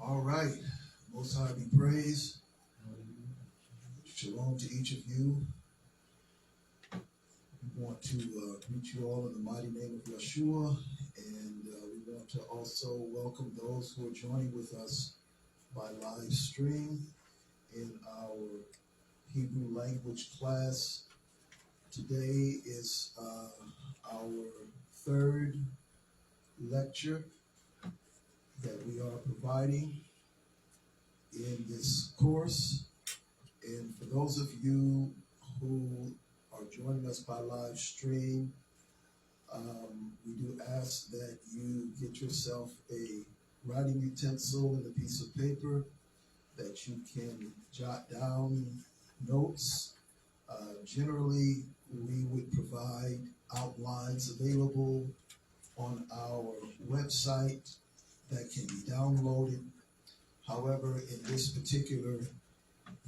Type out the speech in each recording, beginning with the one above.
All right. Most High be praised. Shalom to each of you. We want to greet you all in the mighty name of Yahshua, and we want to also welcome those who are joining with us by live stream in our Hebrew language class. Today is our third lecture that we are providing in this course. And for those of you who are joining us by live stream, we do ask that you get yourself a writing utensil and a piece of paper that you can jot down notes. Generally, we would provide outlines available on our website that can be downloaded. However, in this particular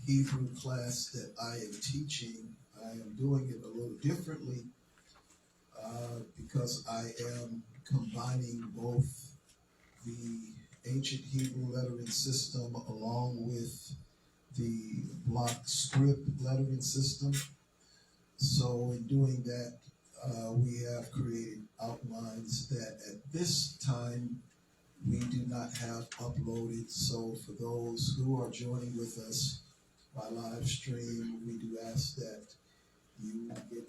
Hebrew class that I am teaching, I am doing it a little differently because I am combining both the ancient Hebrew lettering system along with the block script lettering system. So in doing that, we have created outlines that at this time we do not have uploaded. So for those who are joining with us by live stream, we do ask that you get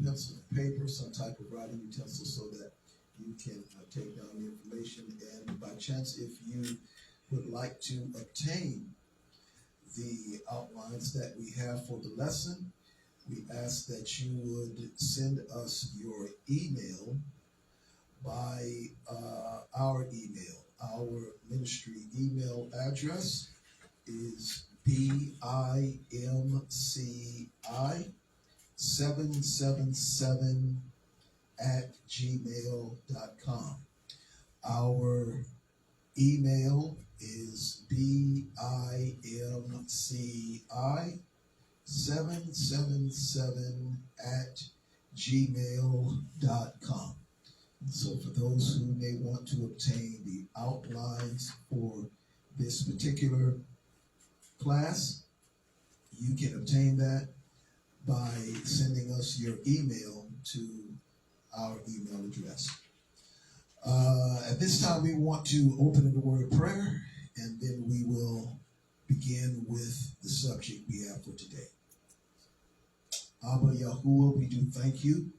pencil and paper, some type of writing utensil, so that you can take down the information. And by chance, if you would like to obtain the outlines that we have for the lesson, we ask that you would send us your email by our email. Our ministry email address is BIMCI777@gmail.com. Our email is BIMCI777@gmail.com. So for those who may want to obtain the outlines for this particular class, you can obtain that by sending us your email to our email address. At this time, we want to open in the word of prayer, and then we will begin with the subject we have for today. Abba Yahuah, we do thank you.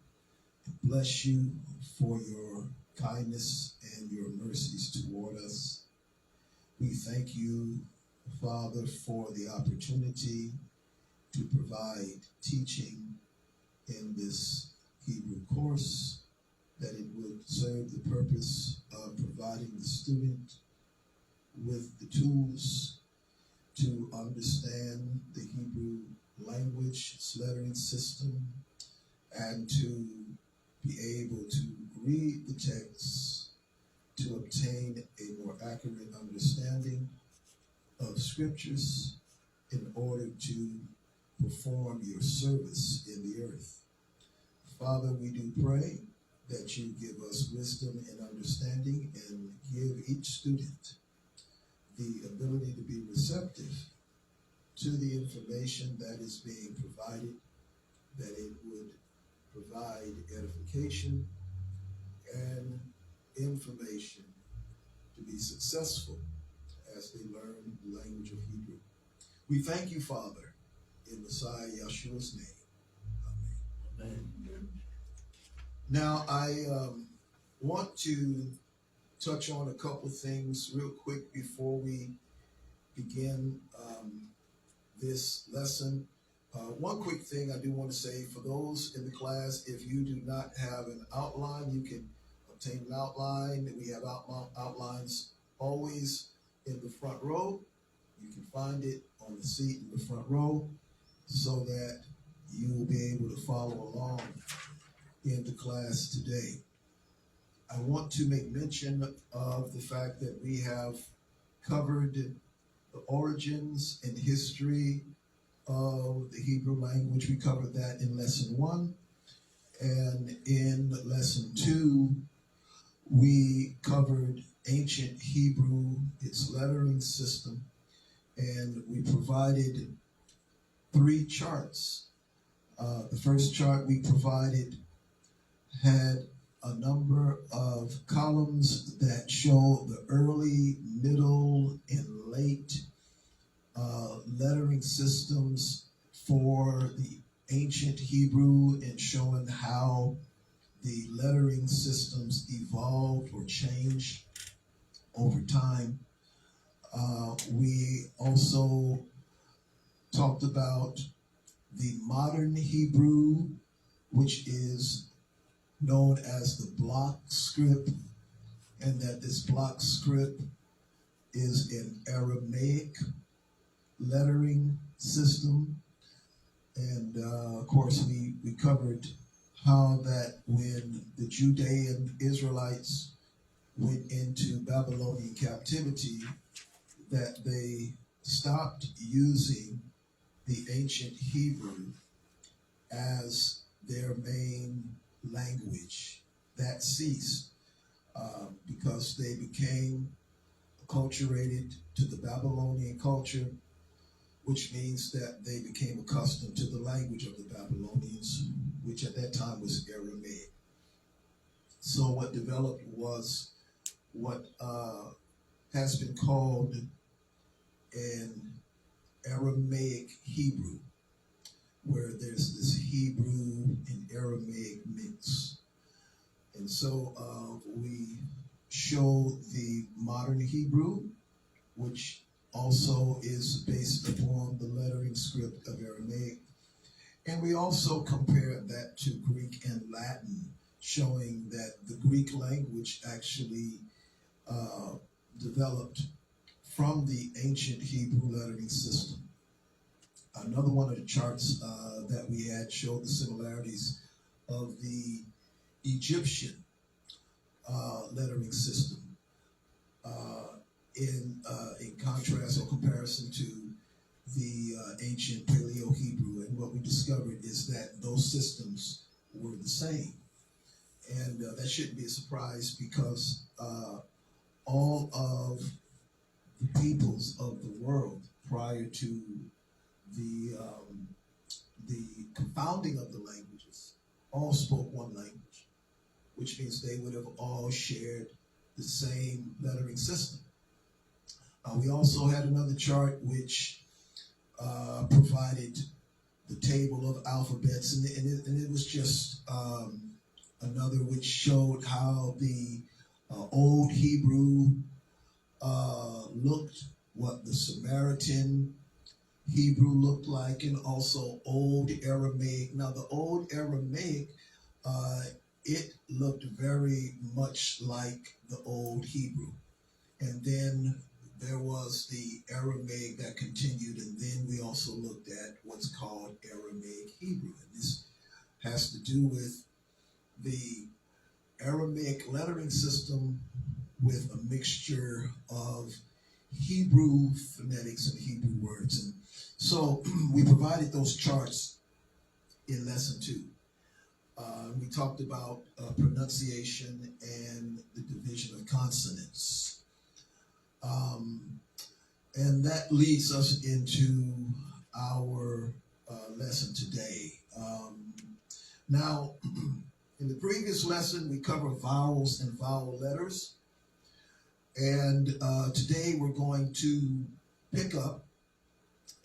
Bless you for your kindness and your mercies toward us. We thank you, Father, for the opportunity to provide teaching in this Hebrew course, that it would serve the purpose of providing the student with the tools to understand the Hebrew language, its lettering system, and to be able to read the text to obtain a more accurate understanding of scriptures in order to perform your service in the earth. Father, we do pray that you give us wisdom and understanding, and give each student the ability to be receptive to the information that is being provided, that it would provide edification and information to be successful as they learn the language of Hebrew. We thank you, Father, in Messiah Yahshua's name. Amen. Amen. Now, I want to touch on a couple of things real quick before we begin this lesson. One quick thing I do want to say for those in the class, if you do not have an outline, you can obtain an outline. We have outlines always in the front row. You can find it on the seat in the front row so that you will be able to follow along in the class today. I want to make mention of the fact that we have covered the origins and history of the Hebrew language. We covered that in lesson 1. And in lesson 2, we covered ancient Hebrew, its lettering system, and we provided 3 charts. The first chart we provided had a number of columns that show the early, middle, and late lettering systems for the ancient Hebrew, and showing how the lettering systems evolved or changed over time. We also talked about the modern Hebrew, which is known as the block script, and that this block script is an Aramaic lettering system. And of course, we covered how that when the Judean Israelites went into Babylonian captivity, that they stopped using the ancient Hebrew as their main language. That ceased because they became acculturated to the Babylonian culture, which means that they became accustomed to the language of the Babylonians, which at that time was Aramaic. So what developed was what has been called an Aramaic Hebrew, where there's this Hebrew and Aramaic mix. And so we show the modern Hebrew, which also is based upon the lettering script of Aramaic. And we also compare that to Greek and Latin, showing that the Greek language actually developed from the ancient Hebrew lettering system. Another one of the charts that we had showed the similarities of the Egyptian lettering system in contrast or comparison to the ancient Paleo-Hebrew. And what we discovered is that those systems were the same. And that shouldn't be a surprise, because all of the peoples of the world prior to the confounding of the languages all spoke one language, which means they would have all shared the same lettering system. We also had another chart which provided the table of alphabets, and it was just another which showed how the Old Hebrew looked, what the Samaritan Hebrew looked like, and also Old Aramaic. Now, the Old Aramaic, it looked very much like the Old Hebrew. And then there was the Aramaic that continued, and then we also looked at what's called Aramaic Hebrew. And this has to do with the Aramaic lettering system with a mixture of Hebrew phonetics and Hebrew words. And so we provided those charts in lesson 2. We talked about pronunciation and the division of consonants. And that leads us into our lesson today. Now, in the previous lesson, we covered vowels and vowel letters. And today we're going to pick up,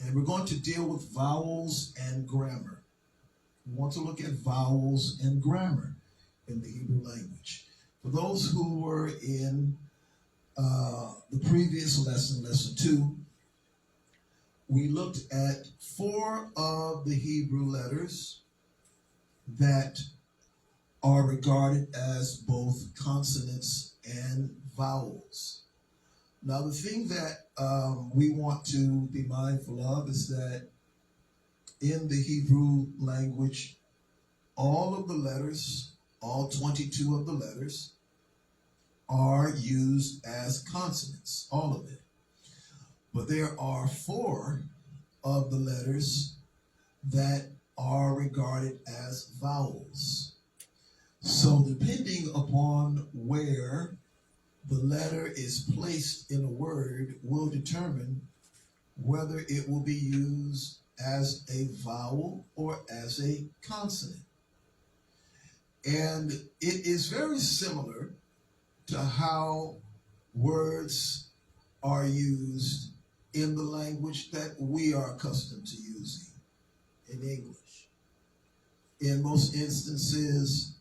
and we're going to deal with vowels and grammar. We want to look at vowels and grammar in the Hebrew language. For those who were in the previous lesson, lesson 2, we looked at 4 of the Hebrew letters that are regarded as both consonants and vowels. Now, the thing that we want to be mindful of is that in the Hebrew language, all of the letters, all 22 of the letters, are used as consonants, all of it. But there are 4 of the letters that are regarded as vowels. So depending upon where the letter is placed in a word will determine whether it will be used as a vowel or as a consonant. And it is very similar to how words are used in the language that we are accustomed to using in English. In most instances,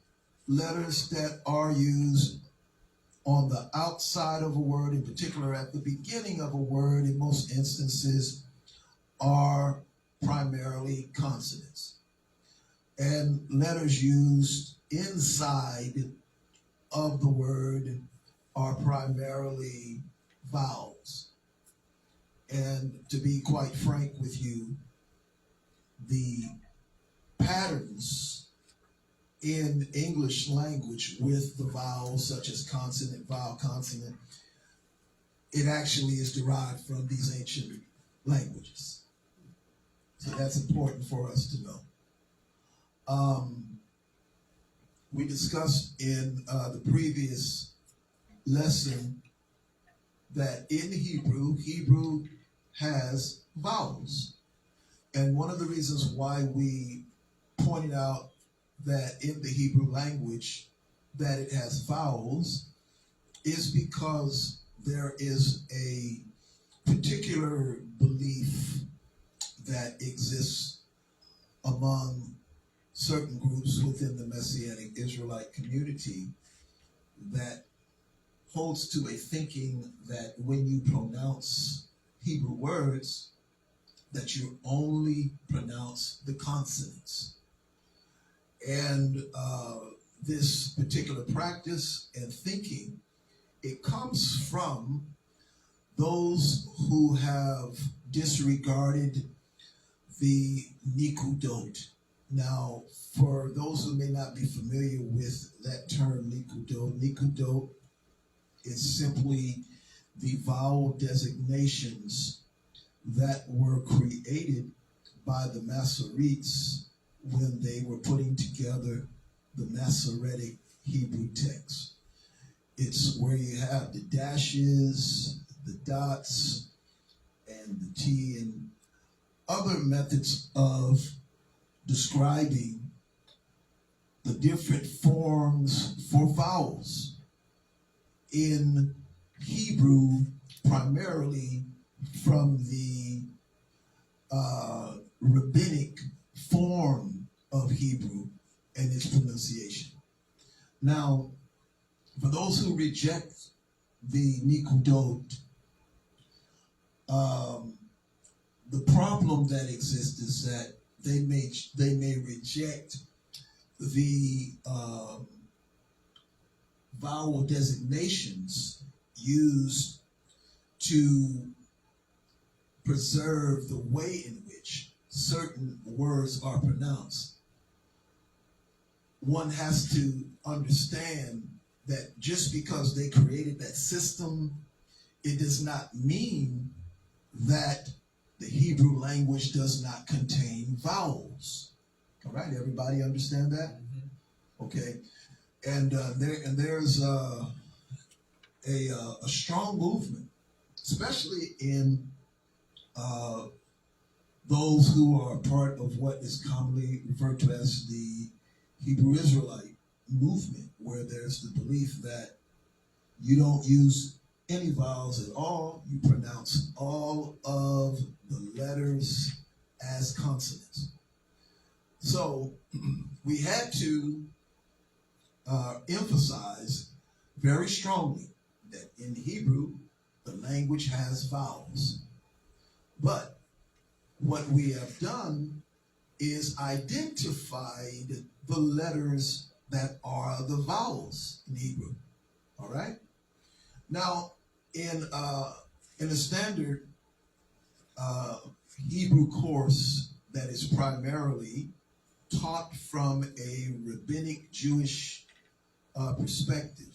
letters that are used on the outside of a word, in particular at the beginning of a word, in most instances, are primarily consonants. And letters used inside of the word are primarily vowels. And to be quite frank with you, the patterns in English language with the vowels, such as consonant, vowel, consonant, it actually is derived from these ancient languages. So that's important for us to know. We discussed in the previous lesson that in Hebrew has vowels. And one of the reasons why we pointed out that in the Hebrew language that it has vowels is because there is a particular belief that exists among certain groups within the Messianic Israelite community that holds to a thinking that when you pronounce Hebrew words, that you only pronounce the consonants. And this particular practice and thinking, it comes from those who have disregarded the nikudot. Now, for those who may not be familiar with that term nikudot is simply the vowel designations that were created by the Masoretes when they were putting together the Masoretic Hebrew text. It's where you have the dashes, the dots, and the T, and other methods of describing the different forms for vowels in Hebrew, primarily from the rabbinic form of Hebrew and its pronunciation. Now, for those who reject the nikudot, the problem that exists is that they may reject the vowel designations used to preserve the way in which certain words are pronounced. One has to understand that just because they created that system, it does not mean that the Hebrew language does not contain vowels. All right, everybody understand that? Mm-hmm. Okay, and there's a strong movement, especially in those who are part of what is commonly referred to as the Hebrew Israelite movement, where there's the belief that you don't use any vowels at all. You pronounce all of the letters as consonants. So we had to emphasize very strongly that in Hebrew, the language has vowels. But what we have done is identified the letters that are the vowels in Hebrew. All right? Now, in a standard Hebrew course that is primarily taught from a rabbinic Jewish perspective,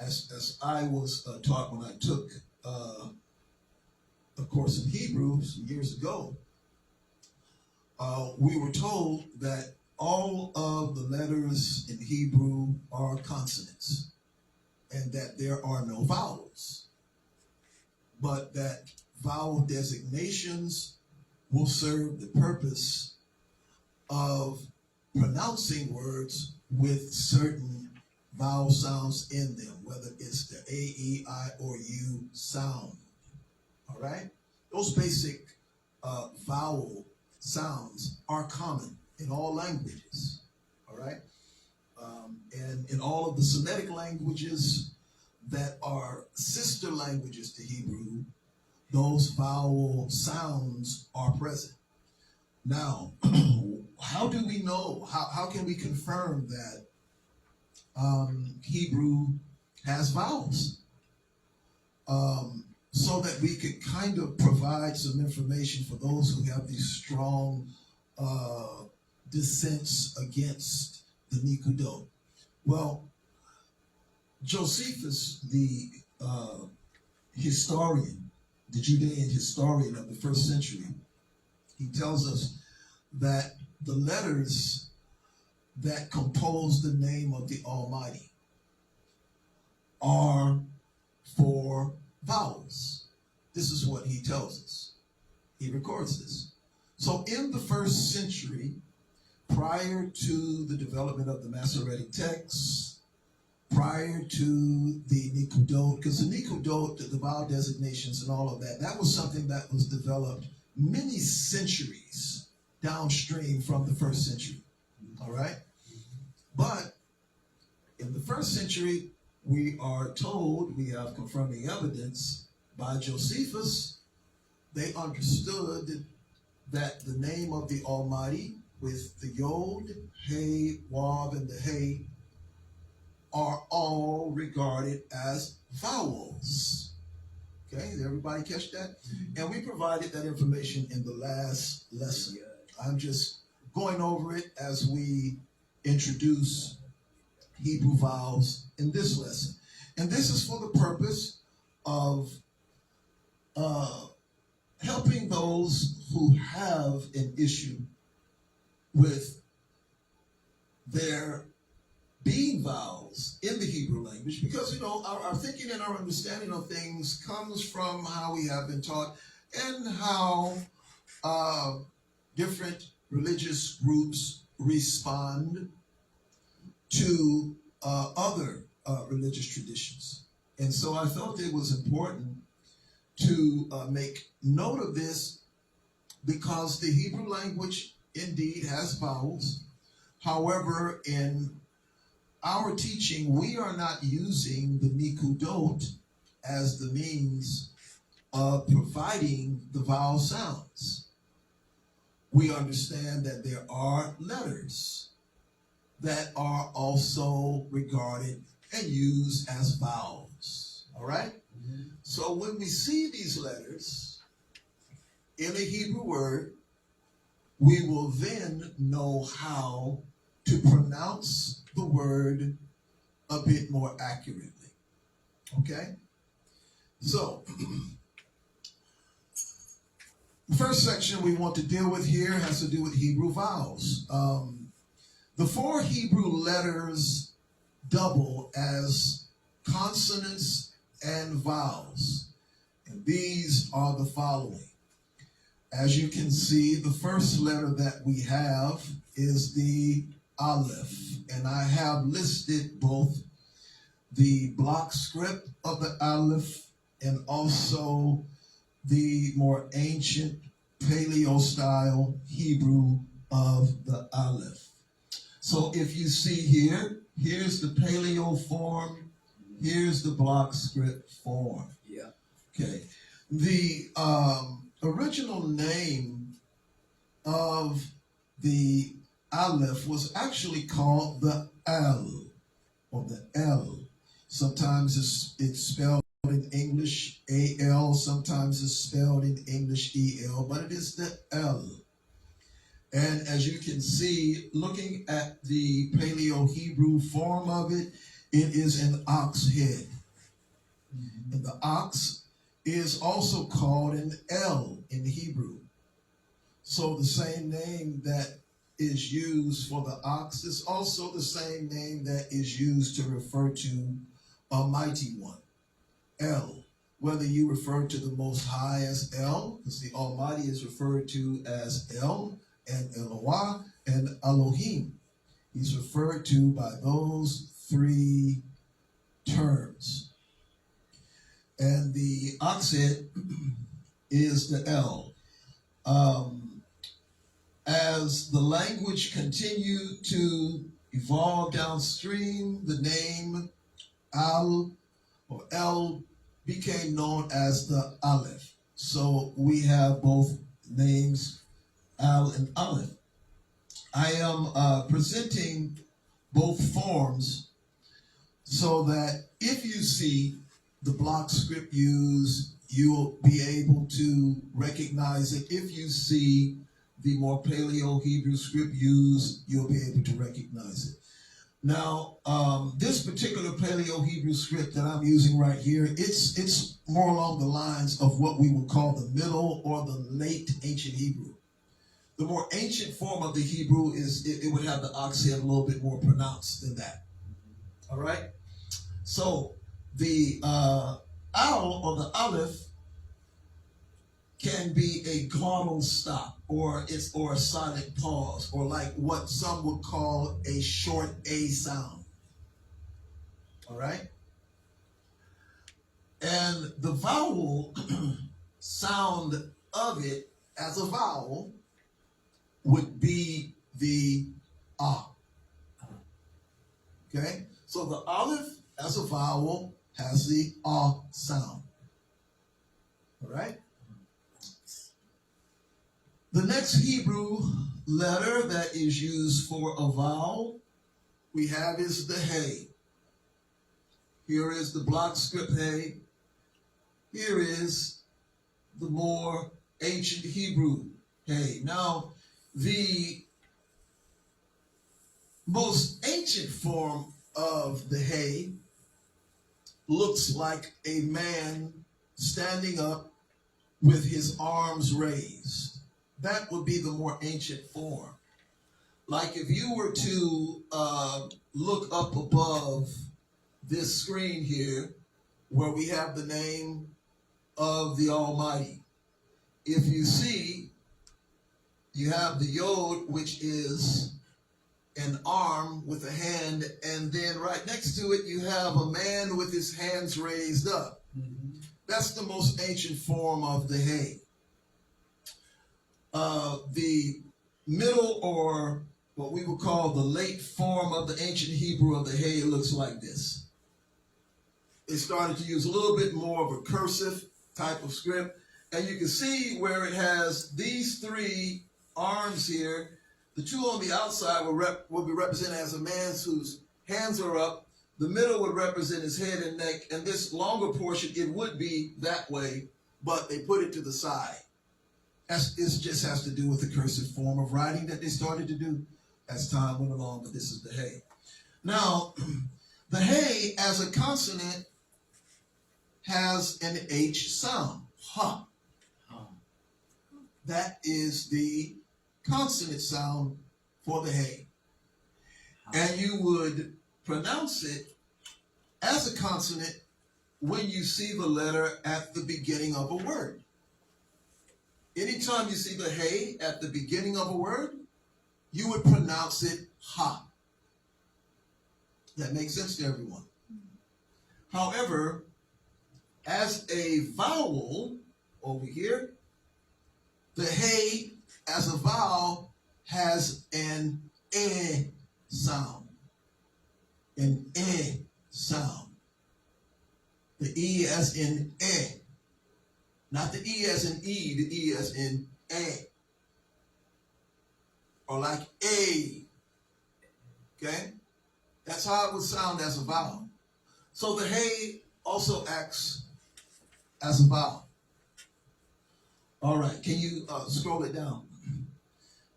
as I was taught when I took a course in Hebrew some years ago, we were told that all of the letters in Hebrew are consonants, and that there are no vowels, but that vowel designations will serve the purpose of pronouncing words with certain vowel sounds in them, whether it's the A, E, I, or U sound. All right? Those basic vowel sounds are common in all languages. All right? And in all of the Semitic languages that are sister languages to Hebrew, those vowel sounds are present. Now, how do we know? How can we confirm that Hebrew has vowels? So that we could kind of provide some information for those who have these strong dissents against the Nikudot. Well, Josephus, the historian, the Judean historian of the first century, he tells us that the letters that compose the name of the Almighty are for vowels. This is what he tells us. He records this. So in the first century, prior to the development of the Masoretic texts, prior to the Nikudot, because the Nikudot, the vowel designations and all of that, that was something that was developed many centuries downstream from the first century. All right? But in the first century, we are told, we have confirming evidence by Josephus, they understood that the name of the Almighty with the Yod, Hey, Wav, and the Hey are all regarded as vowels. Okay, did everybody catch that? And we provided that information in the last lesson. I'm just going over it as we introduce Hebrew vowels in this lesson. And this is for the purpose of helping those who have an issue with there being vowels in the Hebrew language, because, you know, our thinking and our understanding of things comes from how we have been taught and how different religious groups respond to other religious traditions. And so I felt it was important to make note of this, because the Hebrew language indeed has vowels. However, in our teaching, we are not using the Nikudot as the means of providing the vowel sounds. We understand that there are letters that are also regarded and used as vowels. All right? Mm-hmm. So when we see these letters in a Hebrew word, we will then know how to pronounce the word a bit more accurately. Okay? So, the first section we want to deal with here has to do with Hebrew vowels. The 4 Hebrew letters double as consonants and vowels. And these are the following. As you can see, the first letter that we have is the Aleph. And I have listed both the block script of the Aleph and also the more ancient Paleo-style Hebrew of the Aleph. So if you see here, here's the Paleo form, here's the block script form. Yeah. Okay. The original name of the Aleph was actually called the L, or the L. Sometimes it's spelled in English A-L, sometimes it's spelled in English E-L, but it is the L. And as you can see, looking at the Paleo-Hebrew form of it, it is an ox head. Mm-hmm. And the ox is also called an L in Hebrew. So the same name that is used for the ox is also the same name that is used to refer to a mighty one, El. Whether you refer to the Most High as El, because the Almighty is referred to as El, and Eloah, and Elohim. He's referred to by those three terms. And the oxhead is the El. As the language continued to evolve downstream, the name Al or El became known as the Aleph. So we have both names, Al and Aleph. I am presenting both forms so that if you see the block script used, you'll be able to recognize it. If you see the more Paleo-Hebrew script used, you'll be able to recognize it. Now, this particular Paleo-Hebrew script that I'm using right here, it's more along the lines of what we would call the middle or the late ancient Hebrew. The more ancient form of the Hebrew is, it would have the oxhead a little bit more pronounced than that. All right? So, the Al or the Aleph can be a glottal stop, or a silent pause, or like what some would call a short A sound. All right? And the vowel sound of it as a vowel would be the ah. Okay? So the Aleph as a vowel has the ah sound. All right? The next Hebrew letter that is used for a vowel we have is the Hey. Here is the block script Hey. Here is the more ancient Hebrew Hey. Now, the most ancient form of the Hey looks like a man standing up with his arms raised. That would be the more ancient form. Like if you were to look up above this screen here, where we have the name of the Almighty. If you see, you have the Yod, which is an arm with a hand, and then right next to it, you have a man with his hands raised up. Mm-hmm. That's the most ancient form of the Hey. The middle, or what we would call the late form of the ancient Hebrew of the Hey, looks like this. It started to use a little bit more of a cursive type of script, and you can see where it has these three arms here. The two on the outside will be represented as a man whose hands are up. The middle would represent his head and neck, and this longer portion, it would be that way, but they put it to the side. It just has to do with the cursive form of writing that they started to do as time went along, but this is the Hey. Now, the Hey as a consonant has an H sound, ha. That is the consonant sound for the Hey. And you would pronounce it as a consonant when you see the letter at the beginning of a word. Anytime you see the Hey at the beginning of a word, you would pronounce it ha. That makes sense to everyone. However, as a vowel over here, the Hey as a vowel has an eh sound. An eh sound. The E as in eh. Not the E as in E, the E as in A. Or like A. Okay? That's how it would sound as a vowel. So the Hey also acts as a vowel. All right, can you scroll it down?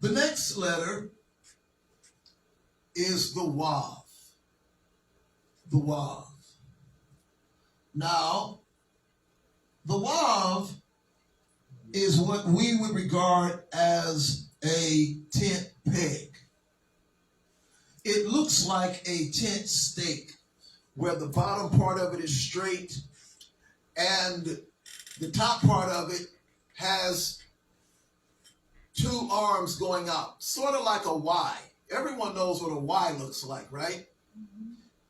The next letter is the Wav. The Wav. Now, the Wav is what we would regard as a tent peg. it looks like a tent stake where the bottom part of it is straight and the top part of it has two arms going out, sort of like a Y. Everyone knows what a Y looks like, right?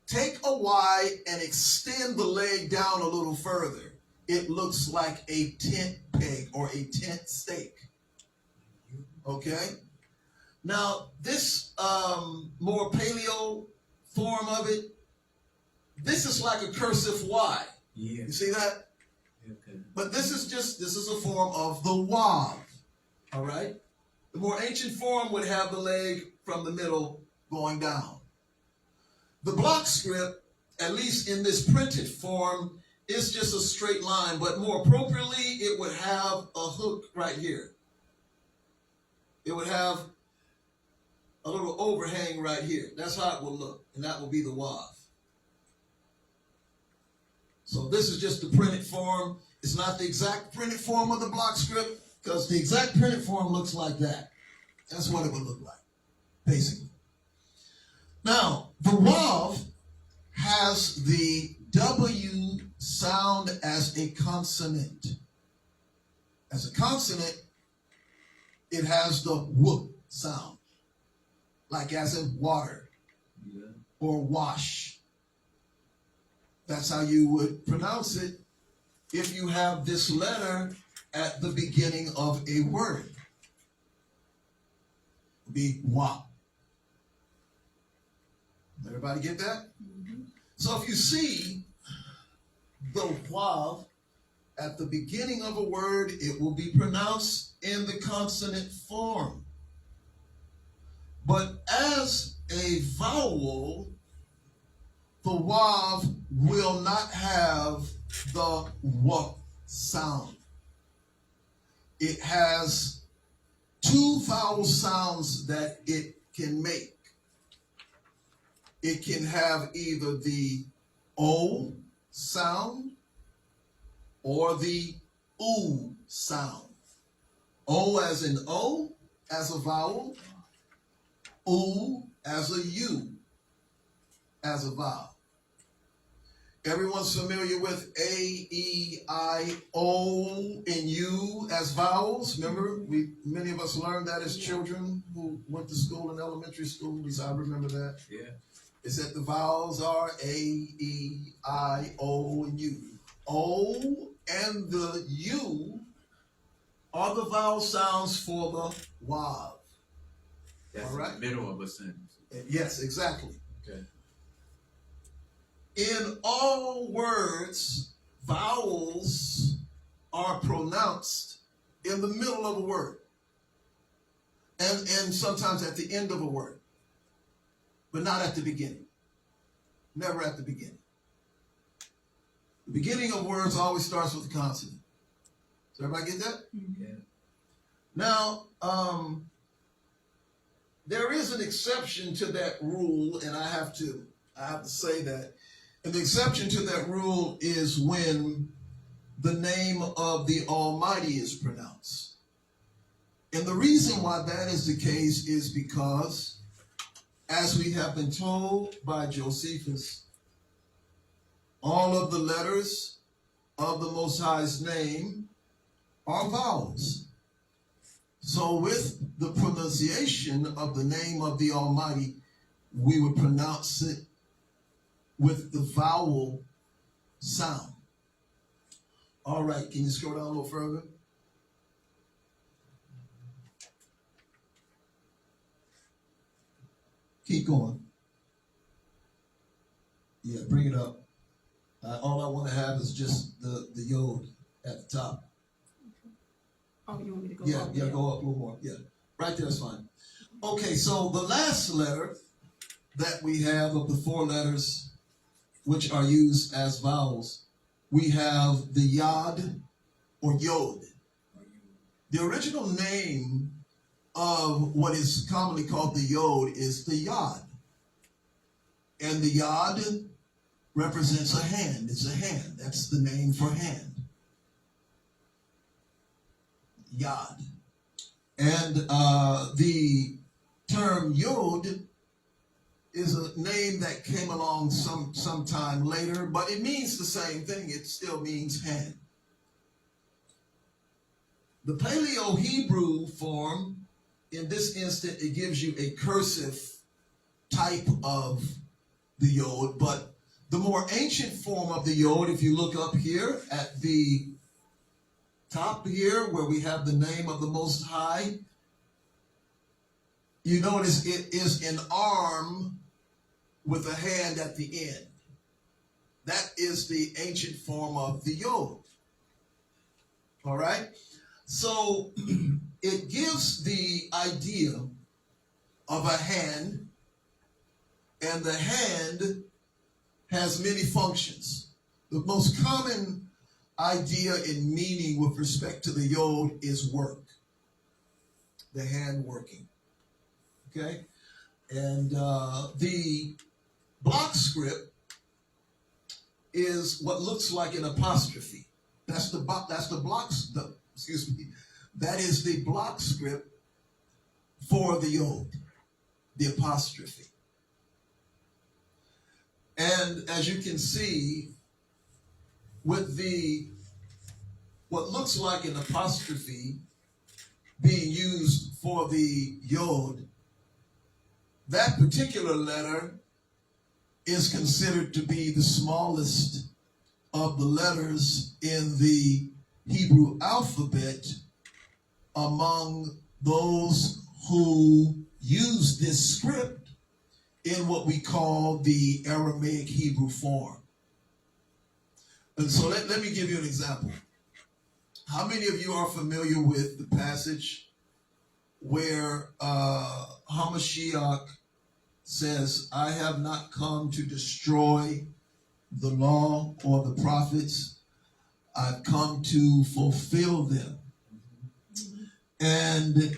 Take a Y and extend the leg down a little further. It looks like a tent peg or a tent stake. Okay? Now, this more paleo form of it, this is like a cursive Y. Yeah. You see that? Okay. But this is a form of the Wav. All right? The more ancient form would have the leg from the middle going down. The block script, at least in this printed form, is just a straight line, but more appropriately, it would have a hook right here. It would have a little overhang right here. That's how it will look, and that will be the Wav. So this is just the printed form. It's not the exact printed form of the block script, because the exact printed form looks like that. That's what it would look like, basically. Now, the Wav has the W sound as a consonant. As a consonant, it has the W sound, like as in water or wash. That's how you would pronounce it if you have this letter at the beginning of a word. Be wa. Everybody get that? Mm-hmm. So if you see the wav at the beginning of a word, it will be pronounced in the consonant form. But as a vowel, the wav will not have the w sound. It has two vowel sounds that it can make. It can have either the O sound or the U sound. O as in O as a vowel, U as a U as a vowel. Everyone's familiar with A, E, I, O, and U as vowels. Remember, many of us learned that as children who went to school in elementary school. At least I remember that. Yeah. Is that the vowels are A, E, I, O, and U. O and the U are the vowel sounds for the Wav. That's all right? In the middle of a sentence. Yes, exactly. Okay. In all words, vowels are pronounced in the middle of a word. And sometimes at the end of a word. But not at the beginning. Never at the beginning. The beginning of words always starts with a consonant. Does everybody get that? Yeah. Now, there is an exception to that rule, and I have to say that. And the exception to that rule is when the name of the Almighty is pronounced. And the reason why that is the case is because, as we have been told by Josephus, all of the letters of the Most High's name are vowels. So with the pronunciation of the name of the Almighty, we would pronounce it with the vowel sound. All right, can you scroll down a little further? Keep going. Yeah, bring it up. All I want to have is just the yod at the top. Oh, you want me to go up? up? Yeah, go up a little more. Yeah, right there is fine. Okay, so the last letter that we have of the four letters which are used as vowels, we have the yod or yod. The original name of what is commonly called the yod is the yod. And the yod represents a hand. It's a hand. That's the name for hand. Yod. And the term yod is a name that came along sometime later, but it means the same thing. It still means hand. The Paleo-Hebrew form, in this instant, it gives you a cursive type of the Yod, but the more ancient form of the Yod, if you look up here at the top here where we have the name of the Most High, you notice it is an arm with a hand at the end. That is the ancient form of the Yod. All right? So it gives the idea of a hand, and the hand has many functions. The most common idea in meaning with respect to the Yod is work, the hand working. Okay? And the block script is what looks like an apostrophe. That is the block script for the Yod, the apostrophe. And as you can see, with the what looks like an apostrophe being used for the Yod, that particular letter is considered to be the smallest of the letters in the Hebrew alphabet among those who use this script in what we call the Aramaic Hebrew form. And so let me give you an example. How many of you are familiar with the passage where HaMashiach says, I have not come to destroy the law or the prophets. I've come to fulfill them. And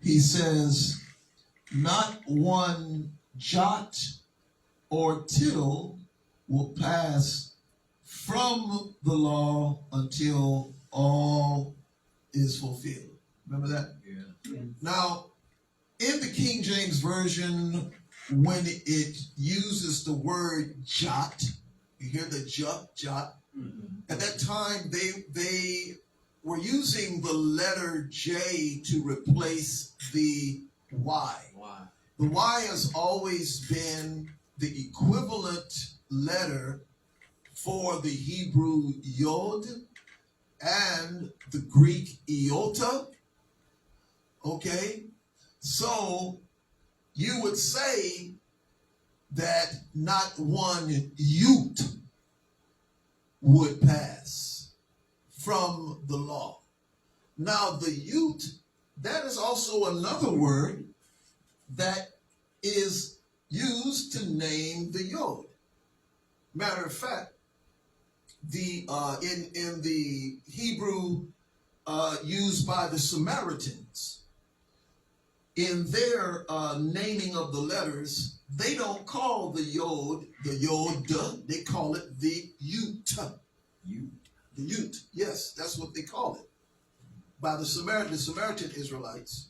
he says, not one jot or tittle will pass from the law until all is fulfilled. Remember that? Yeah. Now, in the King James Version, when it uses the word jot, you hear the jot. At that time, they were using the letter J to replace the Y. The Y has always been the equivalent letter for the Hebrew Yod and the Greek Iota. Okay? So you would say that not one Yut would pass from the law. Now the Yut, that is also another word that is used to name the Yod. Matter of fact, in the Hebrew used by the Samaritans, in their naming of the letters, they don't call the Yod, they call it the Yut. The Yut, yes, that's what they call it. By the Samaritan Israelites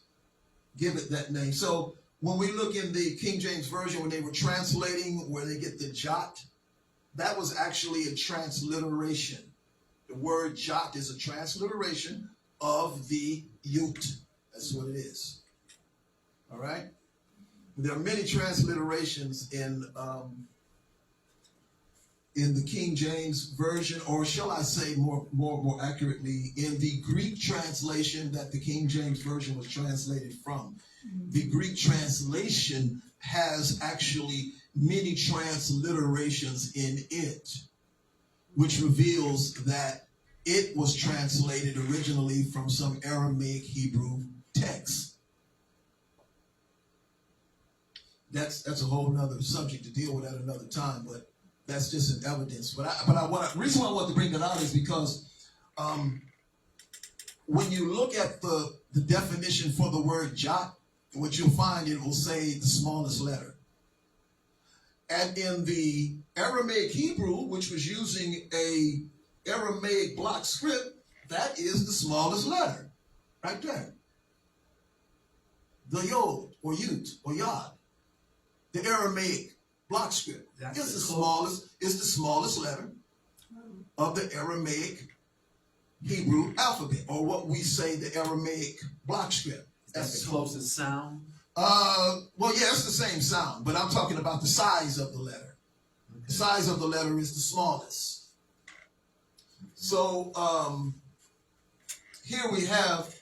give it that name. So when we look in the King James Version, when they were translating, where they get the jot, that was actually a transliteration. The word jot is a transliteration of the Yut. That's what it is. All right? There are many transliterations in the King James Version, or shall I say more accurately, in the Greek translation that the King James Version was translated from. The Greek translation has actually many transliterations in it, which reveals that it was translated originally from some Aramaic Hebrew text. That's a whole nother subject to deal with at another time, but that's just an evidence. But the reason why I want to bring that out is because when you look at the definition for the word jot, what you'll find, it will say the smallest letter. And in the Aramaic Hebrew, which was using a Aramaic block script, that is the smallest letter, right there. The Yod, or Yut, or Yod. The Aramaic block script. It's the smallest letter of the Aramaic Hebrew alphabet, or what we say the Aramaic block script. That's the closest sound. Well, yeah, it's the same sound, but I'm talking about the size of the letter. Okay. The size of the letter is the smallest. So here we have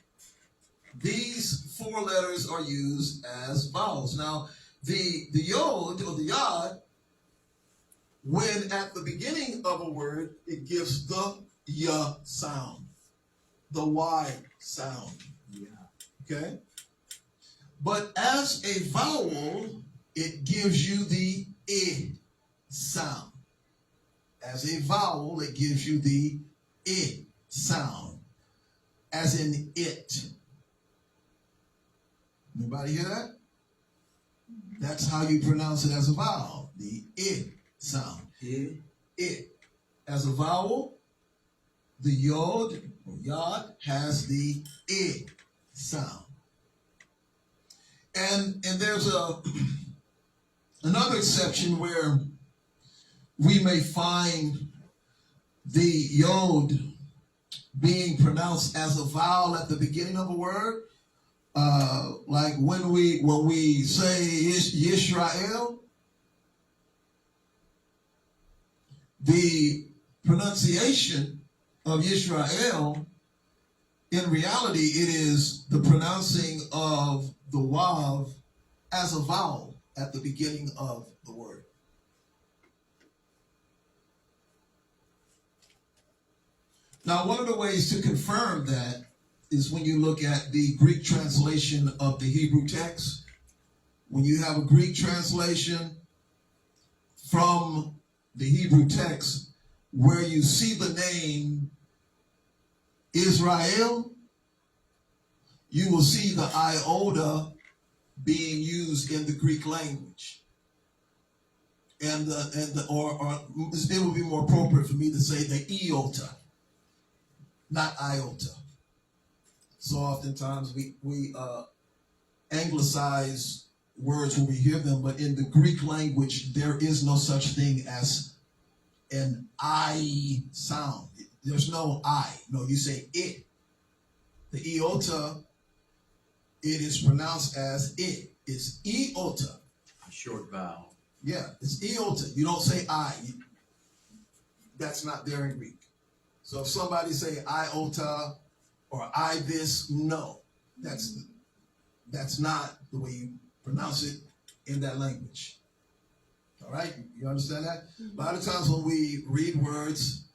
these 4 letters are used as vowels. Now, the yod or the yod, when at the beginning of a word, it gives the y sound, the y sound. Yeah. Okay? But as a vowel, it gives you the I sound. As a vowel, it gives you the I sound. As in it. Anybody hear that? That's how you pronounce it as a vowel. The I sound. It. As a vowel, the yod or yod has the I sound. And there's another exception where we may find the yod being pronounced as a vowel at the beginning of a word, like when we say Yisrael, the pronunciation of Yisrael, in reality, it is the pronouncing of the wav as a vowel at the beginning of the word. Now, one of the ways to confirm that is when you look at the Greek translation of the Hebrew text. When you have a Greek translation from the Hebrew text where you see the name Israel, you will see the iota being used in the Greek language. And or it would be more appropriate for me to say the iota, not iota. So oftentimes we anglicize words when we hear them, but in the Greek language, there is no such thing as an I sound. There's no I. No, you say it. The iota, it is pronounced as it. It's iota. A short vowel. Yeah, it's iota. You don't say I. That's not there in Greek. So if somebody say iota or I this, no. That's not the way you pronounce it in that language. All right? You understand that? A lot of times when we read words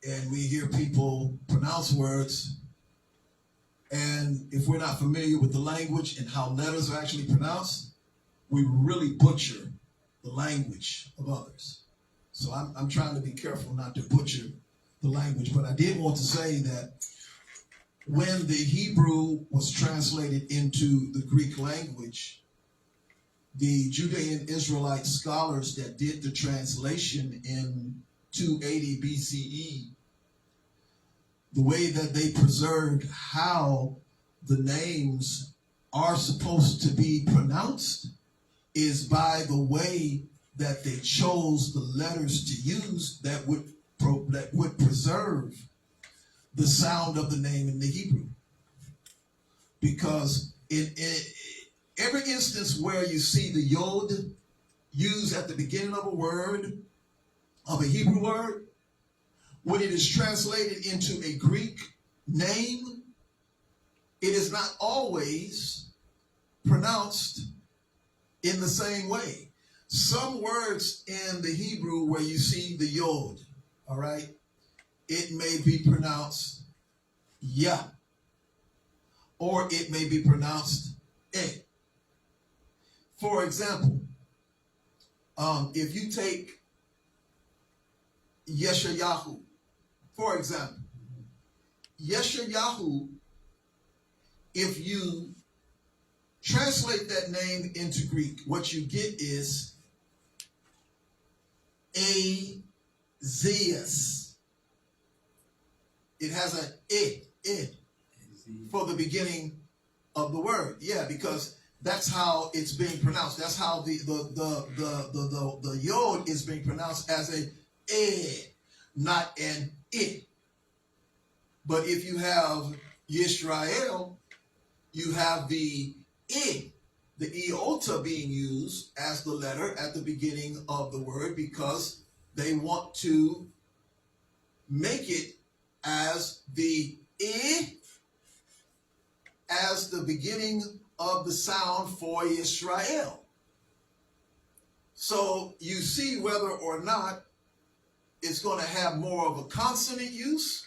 and we hear people pronounce words, and if we're not familiar with the language and how letters are actually pronounced, we really butcher the language of others. So I'm trying to be careful not to butcher the language. But I did want to say that when the Hebrew was translated into the Greek language, the Judean Israelite scholars that did the translation in 280 BCE, the way that they preserved how the names are supposed to be pronounced is by the way that they chose the letters to use that would preserve the sound of the name in the Hebrew. Because in every instance where you see the yod used at the beginning of a word, of a Hebrew word, when it is translated into a Greek name, it is not always pronounced in the same way. Some words in the Hebrew where you see the yod, all right, it may be pronounced ya, or it may be pronounced eh. For example, if you take Yeshayahu, for example, Yeshayahu, if you translate that name into Greek, what you get is Azias. It has an it for the beginning of the word. Yeah, because That's how it's being pronounced. That's how the yod is being pronounced as a not an it. But if you have Yisrael, you have the iota being used as the letter at the beginning of the word because they want to make it as the as the beginning of the sound for Israel. So you see whether or not it's going to have more of a consonant use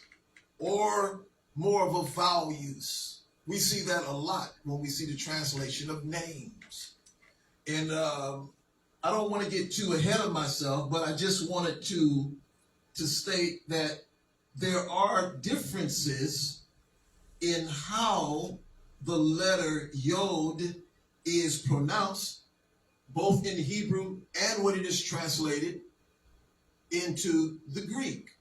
or more of a vowel use. We see that a lot when we see the translation of names. And I don't want to get too ahead of myself, but I just wanted to state that there are differences in how the letter yod is pronounced, both in Hebrew and when it is translated into the Greek.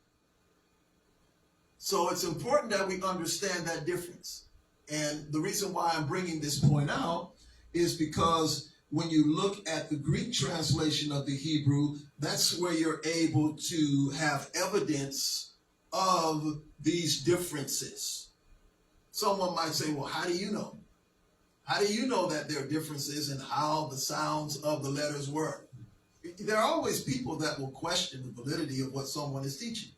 So it's important that we understand that difference. And the reason why I'm bringing this point out is because when you look at the Greek translation of the Hebrew, that's where you're able to have evidence of these differences. Someone might say, well, how do you know? How do you know that there are differences in how the sounds of the letters work? There are always people that will question the validity of what someone is teaching.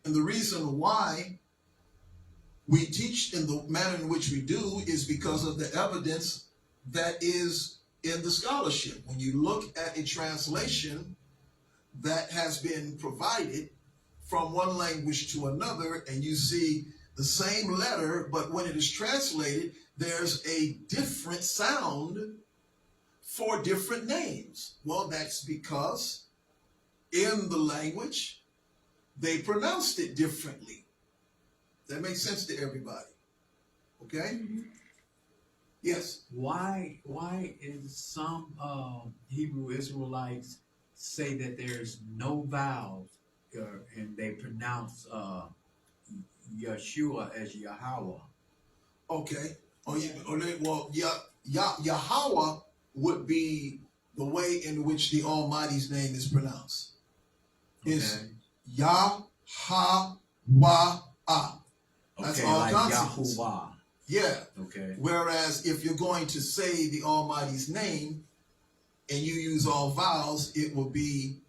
And the reason why we teach in the manner in which we do is because of the evidence that is in the scholarship. When you look at a translation that has been provided from one language to another, and you see the same letter, but when it is translated, there's a different sound for different names. Well, that's because in the language, they pronounced it differently. That makes sense to everybody. Okay? Mm-hmm. Yes. Why is some Hebrew Israelites say that there's no vowels and they pronounce Yahshua as Yahuah? Okay. Well, Yahuah would be the way in which the Almighty's name is pronounced. It's Yahuah. That's all like consonants. Yahuah. Yeah. Okay. Whereas if you're going to say the Almighty's name and you use all vowels, it will be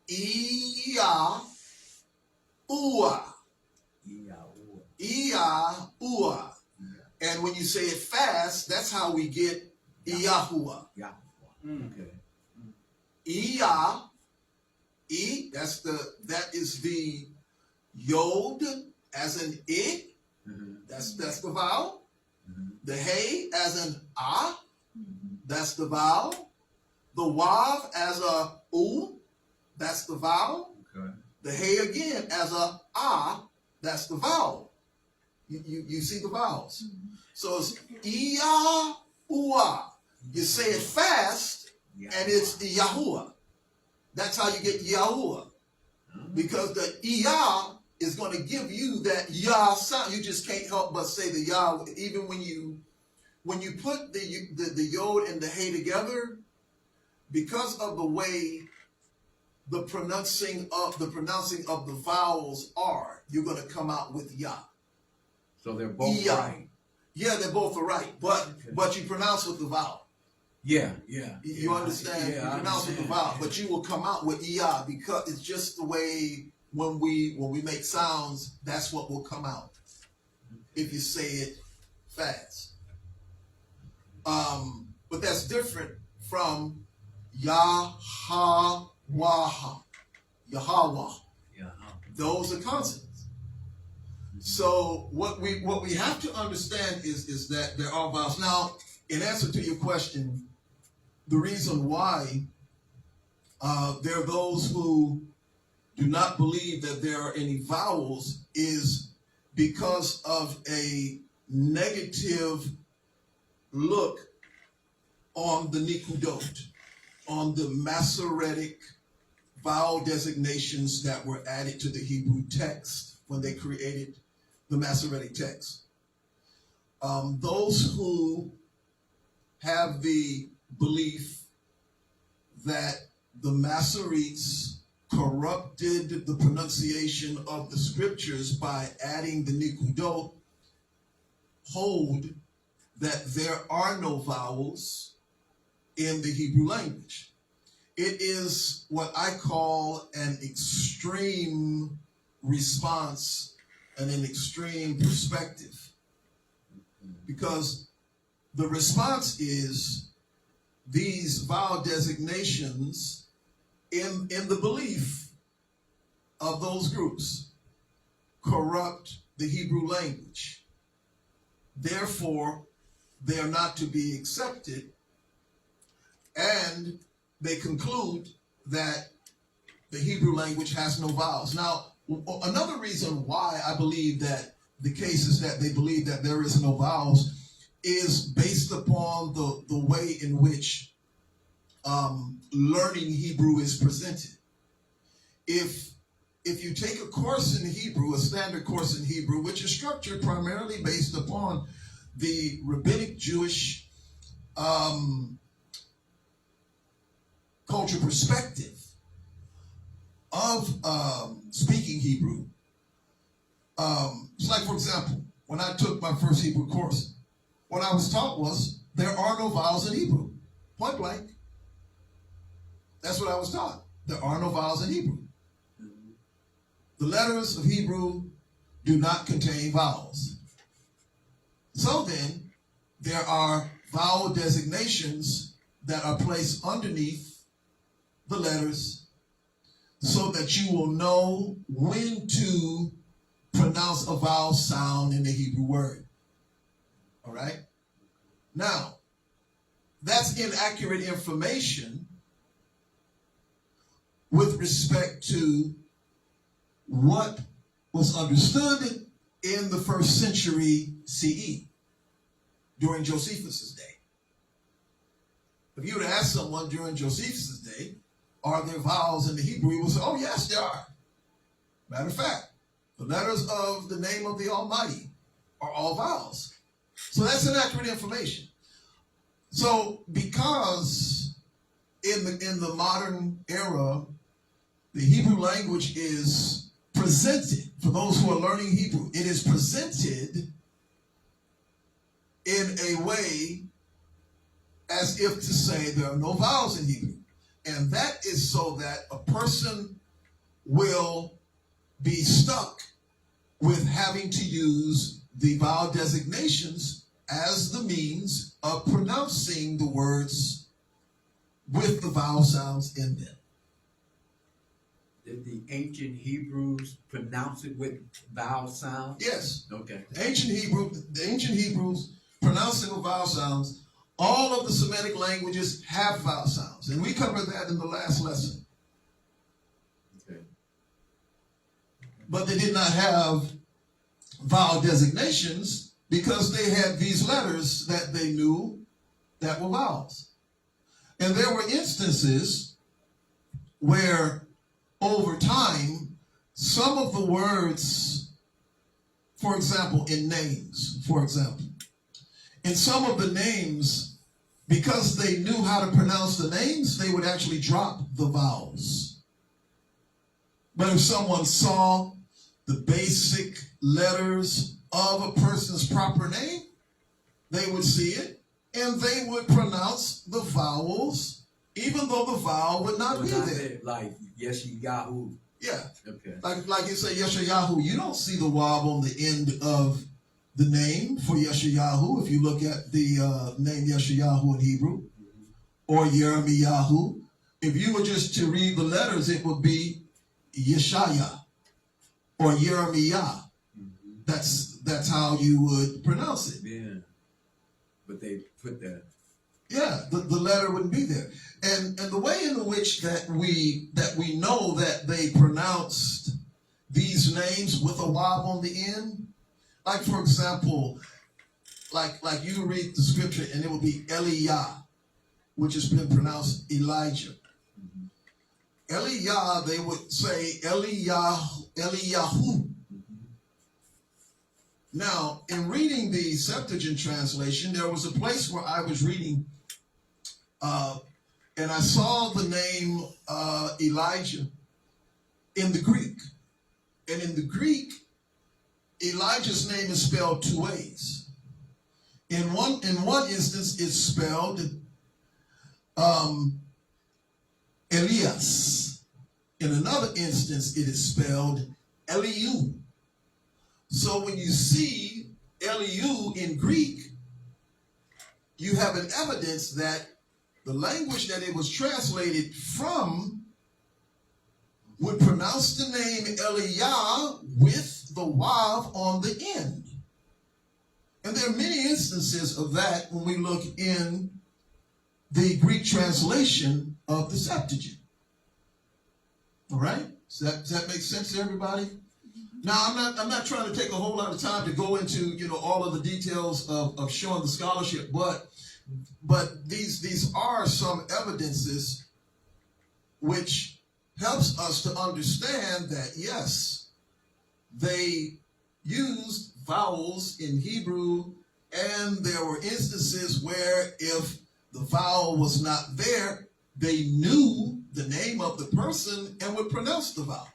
Yahuah. Yahuah. And when you say it fast, that's how we get Yahuah. Okay. That is the yod as an I. Mm-hmm. That's the vowel. Mm-hmm. The hey as an ah. That's the vowel. The wav as a u. That's the vowel. Okay. The hey again as a ah. That's the vowel. You see the vowels. Mm-hmm. So it's Yahuah. You say it fast, and it's the Yahuah. That's how you get Yahuah. Because the Yah is going to give you that Yah sound. You just can't help but say the Yah. Even when you put the Yod and the Hey together, because of the way the pronouncing of the vowels are, you're going to come out with Yah. So they're both Yah. right. Yeah, they're both right, but you pronounce with the vowel. Yeah. You understand? Yeah, you pronounce with the vowel, but you will come out with Yah because it's just the way when we make sounds, that's what will come out if you say it fast. But that's different from Yahuah. Those are consonants. So what we have to understand is that there are vowels. Now, in answer to your question, the reason why there are those who do not believe that there are any vowels is because of a negative look on the Nikudot, on the Masoretic vowel designations that were added to the Hebrew text when they created the Masoretic text. Those who have the belief that the Masoretes corrupted the pronunciation of the scriptures by adding the nikudot, hold that there are no vowels in the Hebrew language. It is what I call an extreme response and an extreme perspective. Because the response is these vowel designations in the belief of those groups corrupt the Hebrew language. Therefore, they are not to be accepted, and they conclude that the Hebrew language has no vowels. Now, another reason why I believe that the case is that they believe that there is no vowels is based upon the way in which learning Hebrew is presented. If you take a course in Hebrew, a standard course in Hebrew, which is structured primarily based upon the rabbinic Jewish culture perspective of speaking Hebrew. It's like, for example, when I took my first Hebrew course, what I was taught was there are no vowels in Hebrew. Point blank. That's what I was taught. There are no vowels in Hebrew. The letters of Hebrew do not contain vowels. So then, there are vowel designations that are placed underneath the letters so that you will know when to pronounce a vowel sound in the Hebrew word. All right? Now, that's inaccurate information with respect to what was understood in the 1st century CE during Josephus' day. If you would ask someone during Josephus' day, are there vowels in the Hebrew? He would say, oh, yes, there are. Matter of fact, the letters of the name of the Almighty are all vowels. So that's inaccurate information. So because in the modern era, the Hebrew language is presented, for those who are learning Hebrew, it is presented in a way as if to say there are no vowels in Hebrew. And that is so that a person will be stuck with having to use the vowel designations as the means of pronouncing the words with the vowel sounds in them. Did the ancient Hebrews pronounce it with vowel sounds? Yes. Okay. The ancient Hebrews pronounced it with vowel sounds. All of the Semitic languages have vowel sounds, and we covered that in the last lesson. Okay. But they did not have vowel designations because they had these letters that they knew that were vowels. And there were instances where over time, some of the words, for example, in names, in some of the names, because they knew how to pronounce the names, they would actually drop the vowels. But if someone saw the basic letters of a person's proper name, they would see it, and they would pronounce the vowels, even though the vowel would not be there. Like Yahshua. Yeah. Okay. Like you say, Yahshua, you don't see the wob on the end of the name for Yahshua. If you look at the name Yahshua in Hebrew, or Yirmiyahu, if you were just to read the letters, it would be Yeshaya or Yirmiyah. That's how you would pronounce it. Yeah. But they put that. Yeah, the letter wouldn't be there. And the way in which that we know that they pronounced these names with a wob on the end, like for example, like you read the scripture and it will be Eliyah, which has been pronounced Elijah. Eliyah, they would say Eliyahu. Now, in reading the Septuagint translation, there was a place where I was reading, and I saw the name Elijah in the Greek. And in the Greek, Elijah's name is spelled two ways. In one instance, it's spelled Elias. In another instance, it is spelled Eliu. So when you see Eliu in Greek, you have an evidence that the language that it was translated from would pronounce the name Eliah with the wav on the end. And there are many instances of that when we look in the Greek translation of the Septuagint. All right? Does that make sense to everybody? Now, I'm not trying to take a whole lot of time to go into, all of the details of showing the scholarship, but these are some evidences which helps us to understand that, yes, they used vowels in Hebrew, and there were instances where if the vowel was not there, they knew the name of the person and would pronounce the vowel.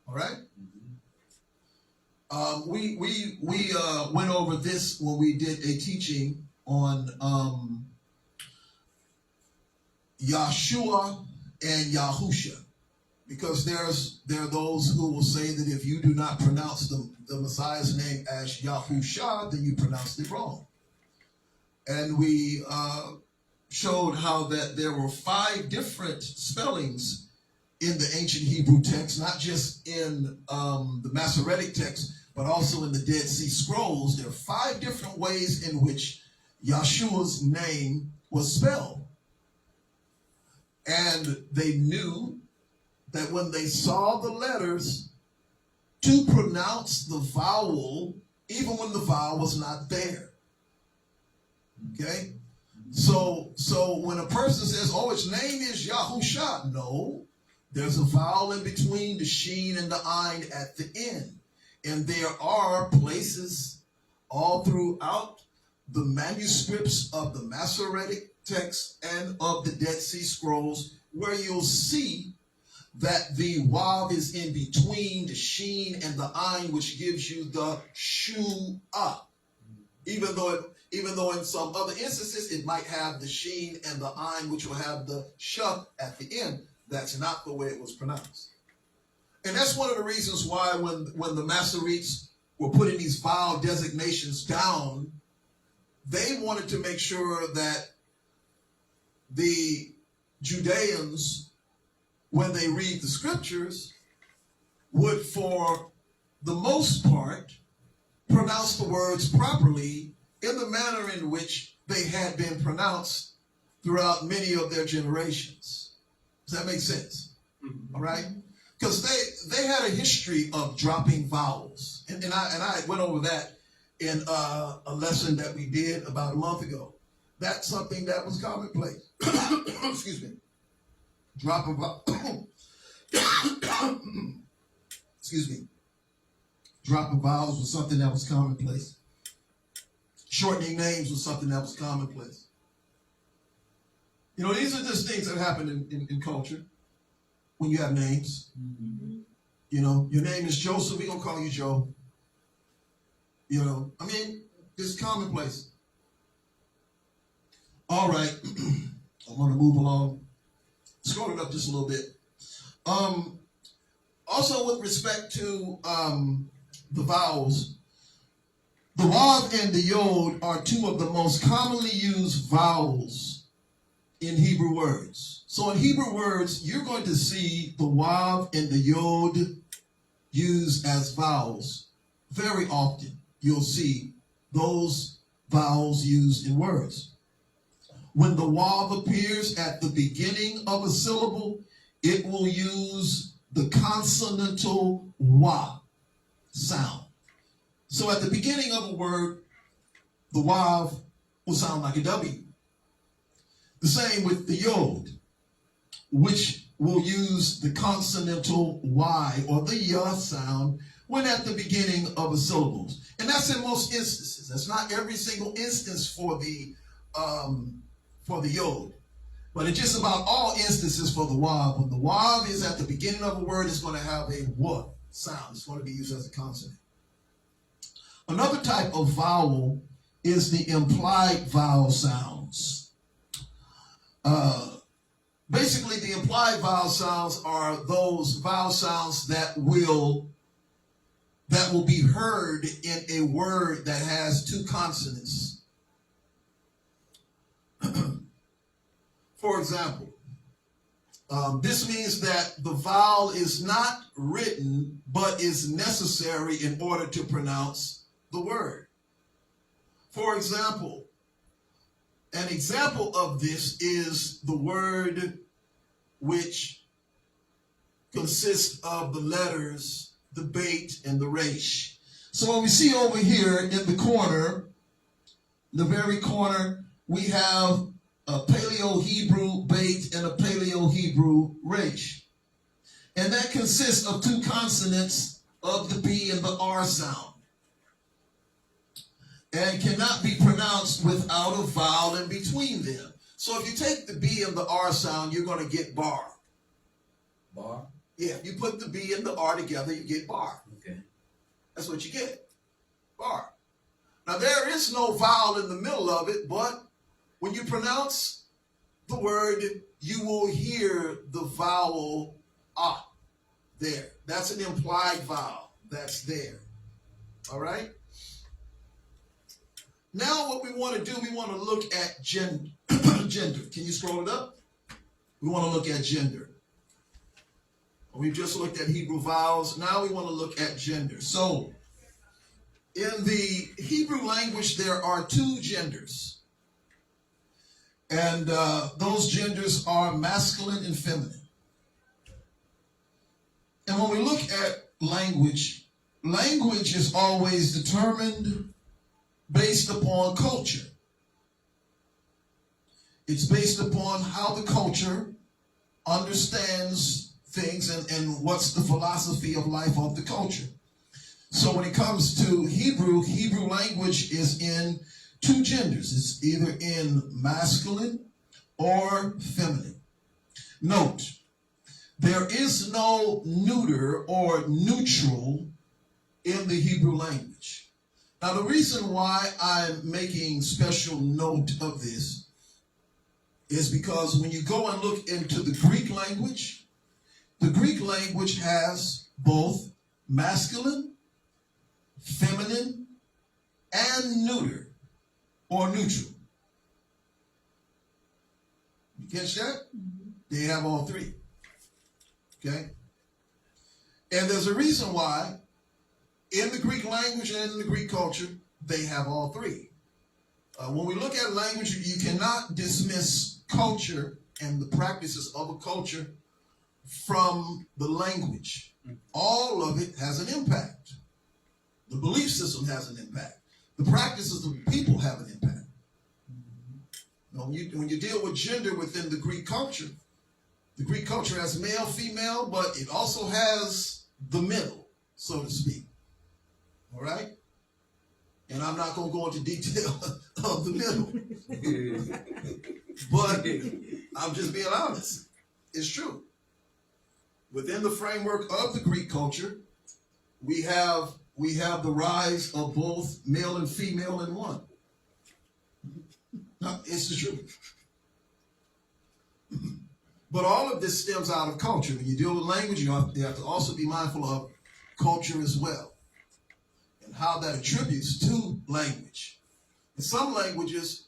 All right? We went over this when we did a teaching on Yahshua and Yahusha, because there are those who will say that if you do not pronounce the Messiah's name as Yahusha, then you pronounced it wrong. And we showed how that there were 5 different spellings in the ancient Hebrew text, not just in the Masoretic text, but also in the Dead Sea Scrolls. There are 5 different ways in which Yahshua's name was spelled. And they knew that when they saw the letters, to pronounce the vowel, even when the vowel was not there. Okay? So when a person says, oh, its name is Yahusha, no, there's a vowel in between the sheen and the ayin at the end. And there are places all throughout the manuscripts of the Masoretic text and of the Dead Sea Scrolls where you'll see that the wav is in between the sheen and the ayin, which gives you the shu'ah. Even though in some other instances it might have the sheen and the ayin, which will have the shah at the end. That's not the way it was pronounced. And that's one of the reasons why when the Masoretes were putting these vowel designations down, they wanted to make sure that the Judeans, when they read the scriptures, would, for the most part, pronounce the words properly in the manner in which they had been pronounced throughout many of their generations. Does that make sense? Mm-hmm. All right? Because they had a history of dropping vowels. And I went over that in a lesson that we did about a month ago. That's something that was commonplace. Excuse me. Drop a vowel. Excuse me. Drop of vowels was something that was commonplace. Shortening names was something that was commonplace. These are just things that happen in culture when you have names. Mm-hmm. Your name is Joseph, we're going to call you Joe. It's commonplace. All right. I'm going to move along. Scroll it up just a little bit. Also, with respect to the vowels, the wav and the yod are 2 of the most commonly used vowels in Hebrew words. So in Hebrew words, you're going to see the wav and the yod used as vowels very often. You'll see those vowels used in words. When the wav appears at the beginning of a syllable, it will use the consonantal wa sound. So at the beginning of a word, the wav will sound like a W. The same with the yod, which will use the consonantal Y or the ya sound when at the beginning of the syllables. And that's in most instances. That's not every single instance for the yod. But it's just about all instances for the wav. When the wav is at the beginning of a word, it's going to have a what sound. It's going to be used as a consonant. Another type of vowel is the implied vowel sounds. Basically, the implied vowel sounds are those vowel sounds that will be heard in a word that has two consonants. For example, this means that the vowel is not written, but is necessary in order to pronounce the word. For example, an example of this is the word which consists of the letters, the bait, and the resh. So what we see over here in the corner, the very corner, we have a Paleo-Hebrew bait and a Paleo-Hebrew resh. And that consists of two consonants of the B and the R sound, and cannot be pronounced without a vowel in between them. So if you take the B and the R sound, you're going to get bar. Bar? Yeah, if you put the B and the R together, you get bar. Okay. That's what you get. Bar. Now there is no vowel in the middle of it, but when you pronounce the word, you will hear the vowel ah there. That's an implied vowel. That's there. All right? Now what we want to do, we want to look at gender. Gender. Can you scroll it up? We want to look at gender. We've just looked at Hebrew vowels. Now we want to look at gender. So in the Hebrew language, there are two genders. And those genders are masculine and feminine. And when we look at language, language is always determined based upon culture. It's based upon how the culture understands things and what's the philosophy of life of the culture. So when it comes to Hebrew, Hebrew language is in two genders. It's either in masculine or feminine. Note, there is no neuter or neutral in the Hebrew language. Now, the reason why I'm making special note of this is because when you go and look into the Greek language has both masculine, feminine, and neuter or neutral. You catch that? Mm-hmm. They have all three. Okay? And there's a reason why in the Greek language and in the Greek culture, they have all three. When we look at language, you cannot dismiss culture and the practices of a culture from the language. All of it has an impact. The belief system has an impact. The practices of the people have an impact. When you deal with gender within the Greek culture has male, female, but it also has the middle, so to speak. All right? And I'm not going to go into detail of the middle. But I'm just being honest. It's true. Within the framework of the Greek culture, we have the rise of both male and female in one. No, it's the truth. But all of this stems out of culture. When you deal with language, you have to also be mindful of culture as well, and how that attributes to language. In some languages,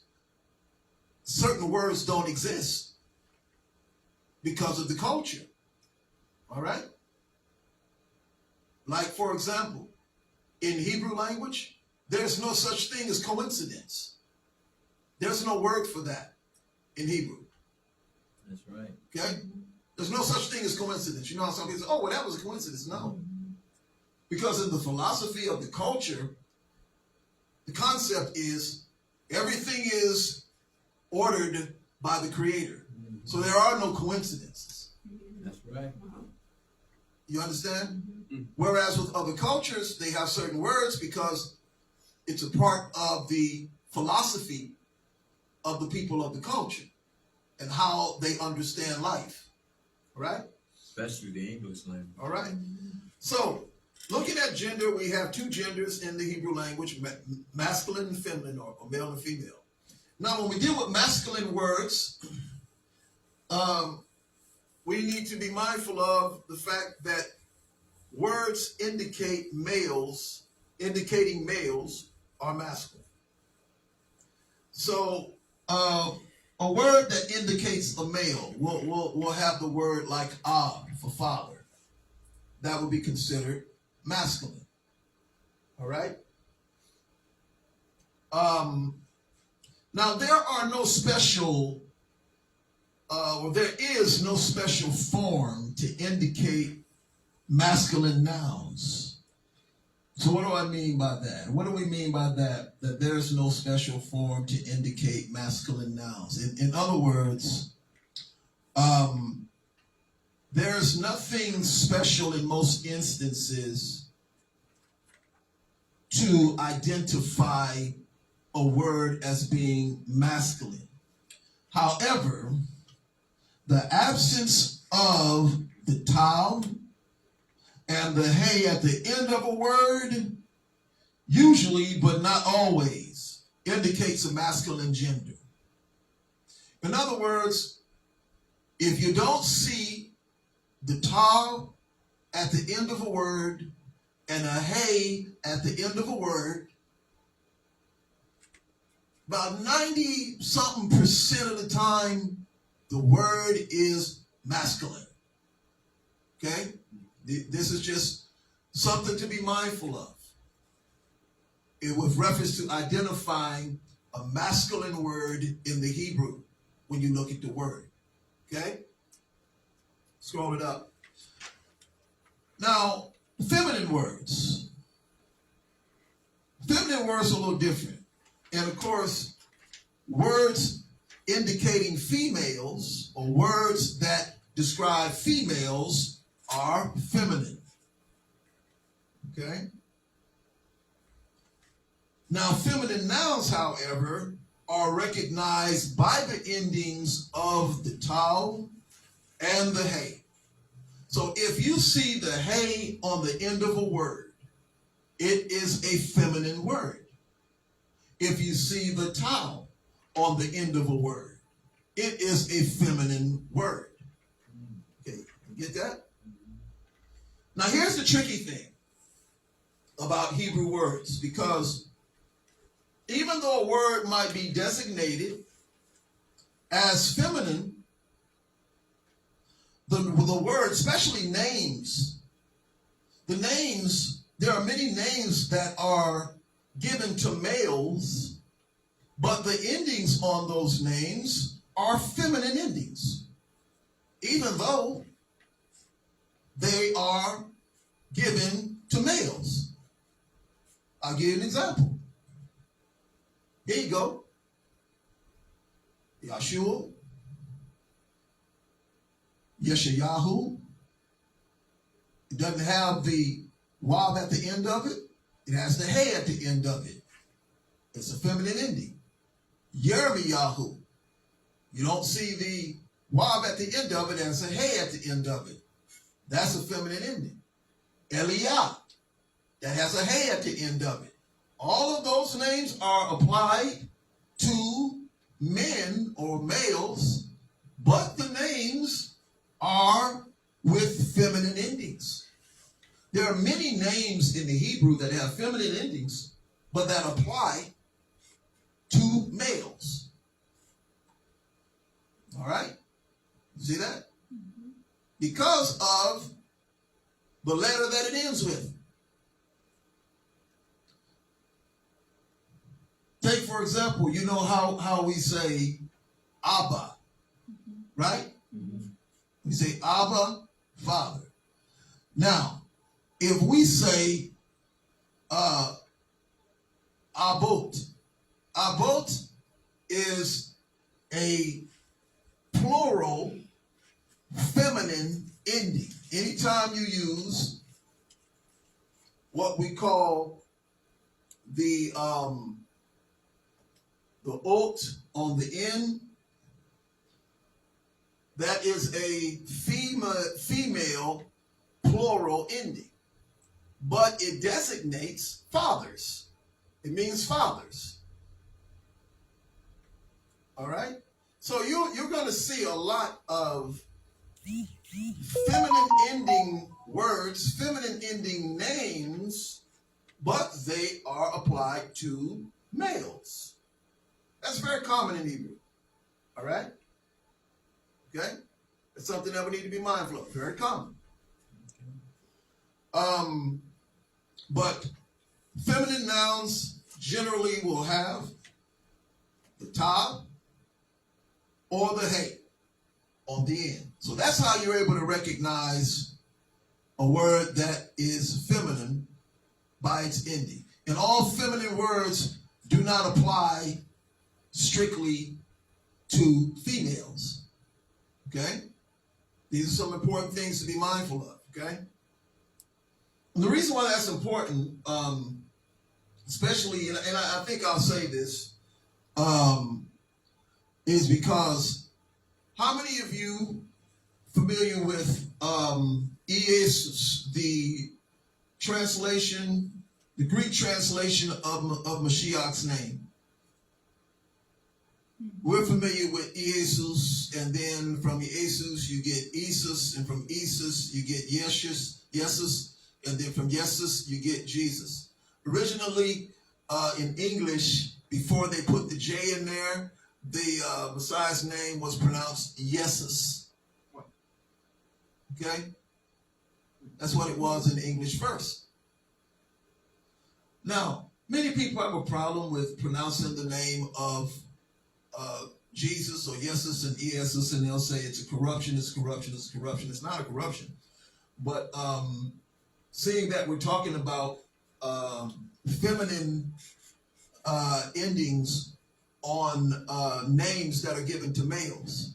certain words don't exist because of the culture. All right? Like, for example, in Hebrew language, there's no such thing as coincidence. There's no word for that in Hebrew. That's right. Okay? There's no such thing as coincidence. You know how some people say, oh, well, that was a coincidence. No. Because in the philosophy of the culture, the concept is everything is ordered by the Creator. So there are no coincidences. That's right. You understand? Whereas with other cultures, they have certain words because it's a part of the philosophy of the people of the culture and how they understand life. All right? Especially the English language. All right. So, looking at gender, we have two genders in the Hebrew language, masculine and feminine, or male and female. Now, when we deal with masculine words, we need to be mindful of the fact that words indicating males are masculine. So, a word that indicates a male, we'll have the word like Ab for father. That would be considered masculine. All right? Now, there are no special, there is no special form to indicate masculine nouns. So what do I mean by that? What do we mean by that? That there's no special form to indicate masculine nouns. In other words, there's nothing special in most instances to identify a word as being masculine. However, the absence of the tav and the hey at the end of a word usually, but not always, indicates a masculine gender. In other words, if you don't see the tav at the end of a word and a hey at the end of a word, about 90-something% of the time, the word is masculine. Okay? This is just something to be mindful of. With reference to identifying a masculine word in the Hebrew when you look at the word. Okay? Scroll it up. Now, feminine words. Feminine words are a little different. And of course, words indicating females or words that describe females are feminine. Okay? Now, feminine nouns, however, are recognized by the endings of the tav and the hey. So if you see the hey on the end of a word, it is a feminine word. If you see the tav on the end of a word, it is a feminine word. Okay, you get that? Now here's the tricky thing about Hebrew words, because even though a word might be designated as feminine, the word, especially names, there are many names that are given to males, but the endings on those names are feminine endings, even though they are given to males. I'll give you an example. Here you go. Yahshua, Yeshayahu. It doesn't have the wav at the end of it. It has the hey at the end of it. It's a feminine ending. Yirmiyahu. You don't see the wav at the end of it and it's a hey at the end of it. That's a feminine ending. Eliyah. That has a hey at the end of it. All of those names are applied to men or males, but the names are with feminine endings. There are many names in the Hebrew that have feminine endings, but that apply to males. All right? See that? Because of the letter that it ends with. Take, for example, you know how we say Abba, right? We say Abba, Father. Now, if we say Abot, Abot is a plural feminine ending. Anytime you use what we call the ot on the end. That is a female plural ending, but it designates fathers. It means fathers. All right? So you're going to see a lot of feminine ending words, feminine ending names, but they are applied to males. That's very common in Hebrew. All right? Okay? It's something that we need to be mindful of. Very common. But feminine nouns generally will have the ta or the hey on the end. So that's how you're able to recognize a word that is feminine by its ending. And all feminine words do not apply strictly to females. Okay? These are some important things to be mindful of. Okay? And the reason why that's important, especially, and I think I'll say this, is because how many of you familiar with Jesus, the translation, the Greek translation of Mashiach's name? We're familiar with Jesus, and then from Jesus you get Isus, and from Isus you get Yesus, and then from Yesus you get Jesus. Originally, in English, before they put the J in there, the Messiah's name was pronounced Yesus. Okay? That's what it was in English first. Now, many people have a problem with pronouncing the name of Jesus or Yesus and Iesus, and they'll say it's a corruption, it's corruption, it's corruption. It's not a corruption. But seeing that we're talking about feminine endings on names that are given to males,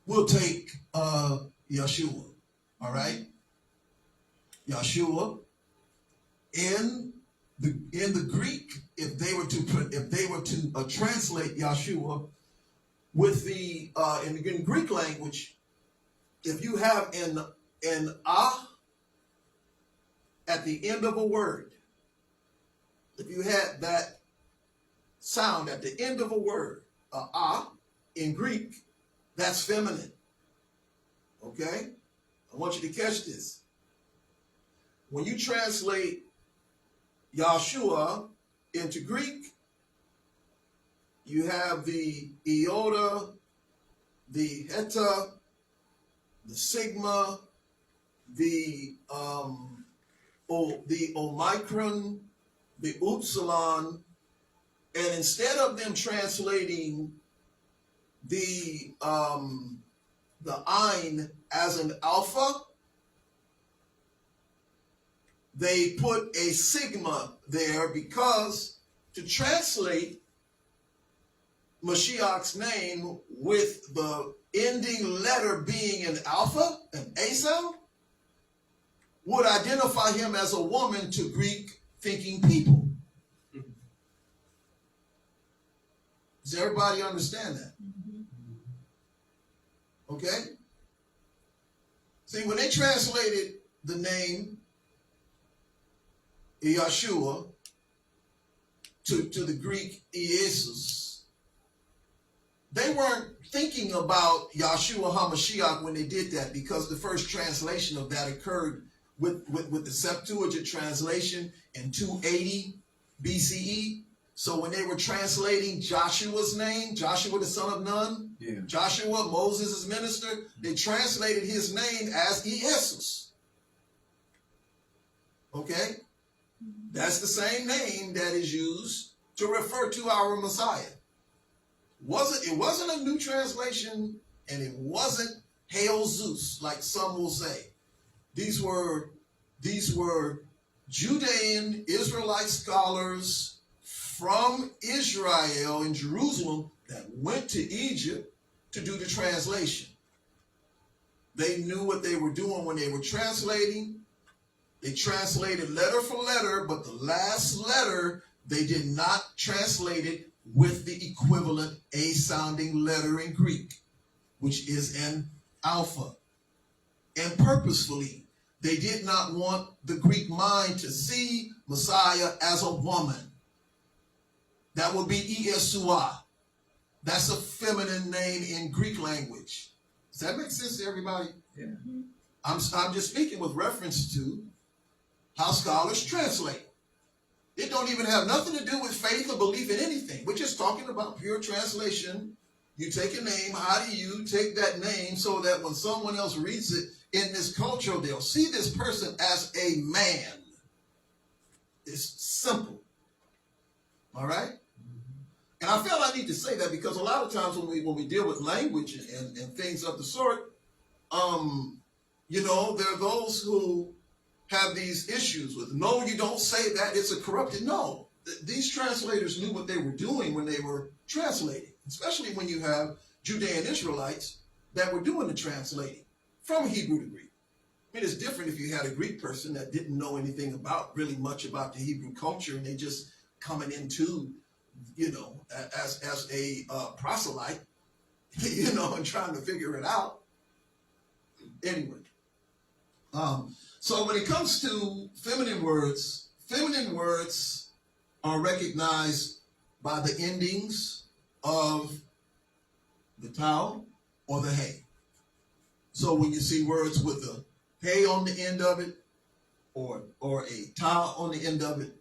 we'll take Yahshua. All right? Yahshua in the Greek, if they were to translate Yahshua with the in Greek language, if you have an ah at the end of a word, if you had that sound at the end of a word, ah in Greek, that's feminine. Okay? I want you to catch this. When you translate Yahshua into Greek, you have the iota, the heta, the sigma, the omicron, the upsilon, and instead of them translating the ein as an alpha, they put a sigma there because to translate Mashiach's name with the ending letter being an alpha, an A sound, would identify him as a woman to Greek-thinking people. Does everybody understand that? Okay? See, when they translated the name Yahshua to the Greek Jesus, they weren't thinking about Yahshua HaMashiach when they did that, because the first translation of that occurred with the Septuagint translation in 280 BCE. So when they were translating Joshua's name, Joshua the son of Nun, Joshua, Moses' minister, they translated his name as Jesus. Okay? That's the same name that is used to refer to our Messiah. It wasn't a new translation, and it wasn't Hail Zeus, like some will say. These were Judean Israelite scholars from Israel in Jerusalem that went to Egypt to do the translation. They knew what they were doing when they were translating, They translated letter for letter, but the last letter, they did not translate it with the equivalent A-sounding letter in Greek, which is an alpha. And purposefully, they did not want the Greek mind to see Messiah as a woman. That would be Yahshua. That's a feminine name in Greek language. Does that make sense to everybody? Yeah. I'm just speaking with reference to how scholars translate. It don't even have nothing to do with faith or belief in anything. We're just talking about pure translation. You take a name, how do you take that name so that when someone else reads it in this culture, they'll see this person as a man. It's simple. All right? And I felt I need to say that because a lot of times when we deal with language and things of the sort, you know, there are those who have these issues with, no, you don't say that, it's a corrupted. No, these translators knew what they were doing when they were translating, especially when you have Judean Israelites that were doing the translating from Hebrew to Greek. I mean, it's different if you had a Greek person that didn't know anything about really much about the Hebrew culture and they just coming into, you know, as a proselyte, you know, and trying to figure it out. Anyway, so when it comes to feminine words are recognized by the endings of the tau or the hey. So when you see words with the hey on the end of it or a tau on the end of it,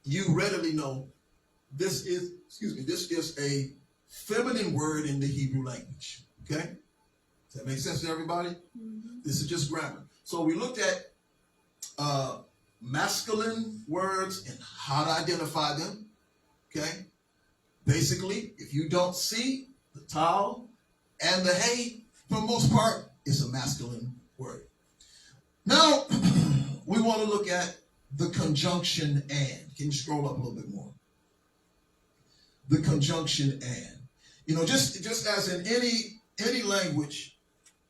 you readily know this is a feminine word in the Hebrew language. Okay? Does that make sense to everybody? Mm-hmm. This is just grammar. So we looked at masculine words and how to identify them. Okay? Basically, if you don't see the tau and the hey, for the most part, it's a masculine word. Now, we want to look at the conjunction and. Can you scroll up a little bit more? The conjunction and. You know, just as in any language,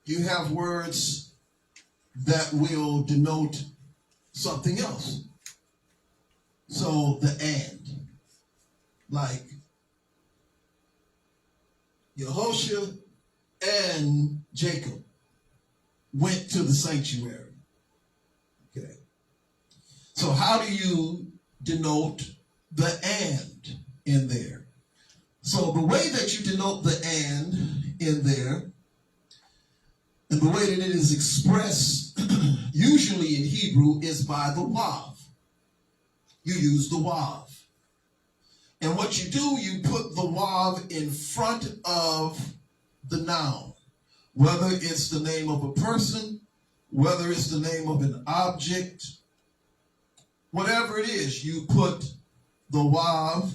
you have words that will denote something else. So the and, like Yahushua and Jacob went to the sanctuary. Okay. So how do you denote the and in there? So the way that you denote the and in there, and the way that it is expressed, usually in Hebrew, is by the wav. You use the wav. And what you do, you put the wav in front of the noun. Whether it's the name of a person, whether it's the name of an object, whatever it is, you put the wav,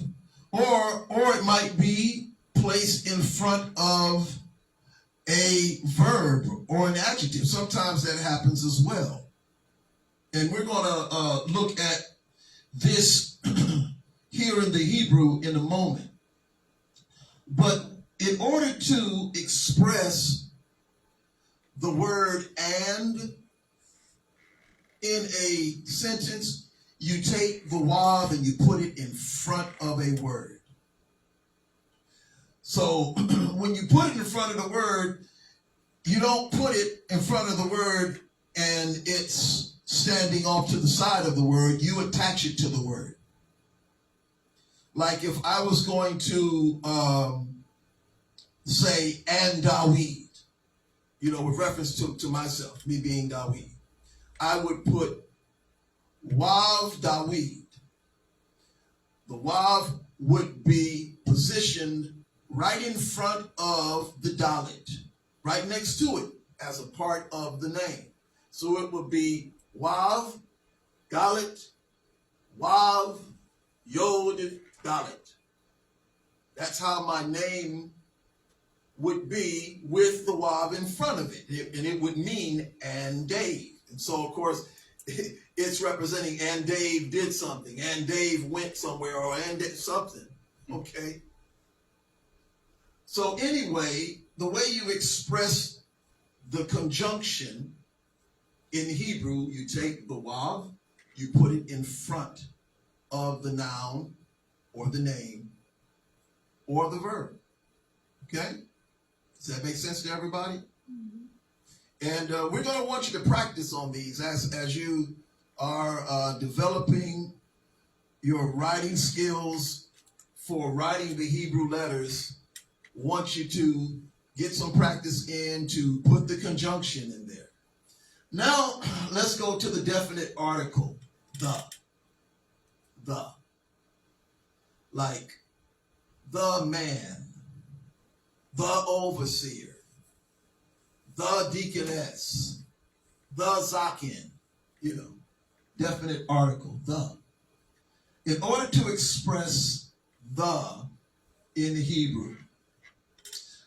or it might be placed in front of a verb or an adjective. Sometimes that happens as well. And we're going to look at this here in the Hebrew in a moment. But in order to express the word and in a sentence, you take the wav and you put it in front of a word. So when you put it in front of the word, you don't put it in front of the word and it's standing off to the side of the word. You attach it to the word. Like if I was going to say, and Dawid, you know, with reference to myself, me being Dawid, I would put Wav Dawid. The Wav would be positioned right in front of the Dalet, right next to it as a part of the name. So it would be Wav, Dalet, Wav, Yod, Dalet. That's how my name would be with the Wav in front of it. And it would mean and Dave. And so, of course, it's representing and Dave did something, and Dave went somewhere, or and did something. Okay? So anyway, the way you express the conjunction In Hebrew, you take the wav, you put it in front of the noun or the name or the verb. Okay? Does that make sense to everybody? And we're going to want you to practice on these as you are developing your writing skills for writing the Hebrew letters. Want you to get some practice in to put the conjunction in there. Now, let's go to the definite article, the. Like the man, the overseer, the deaconess, the zakin, definite article, the. In order to express the in Hebrew,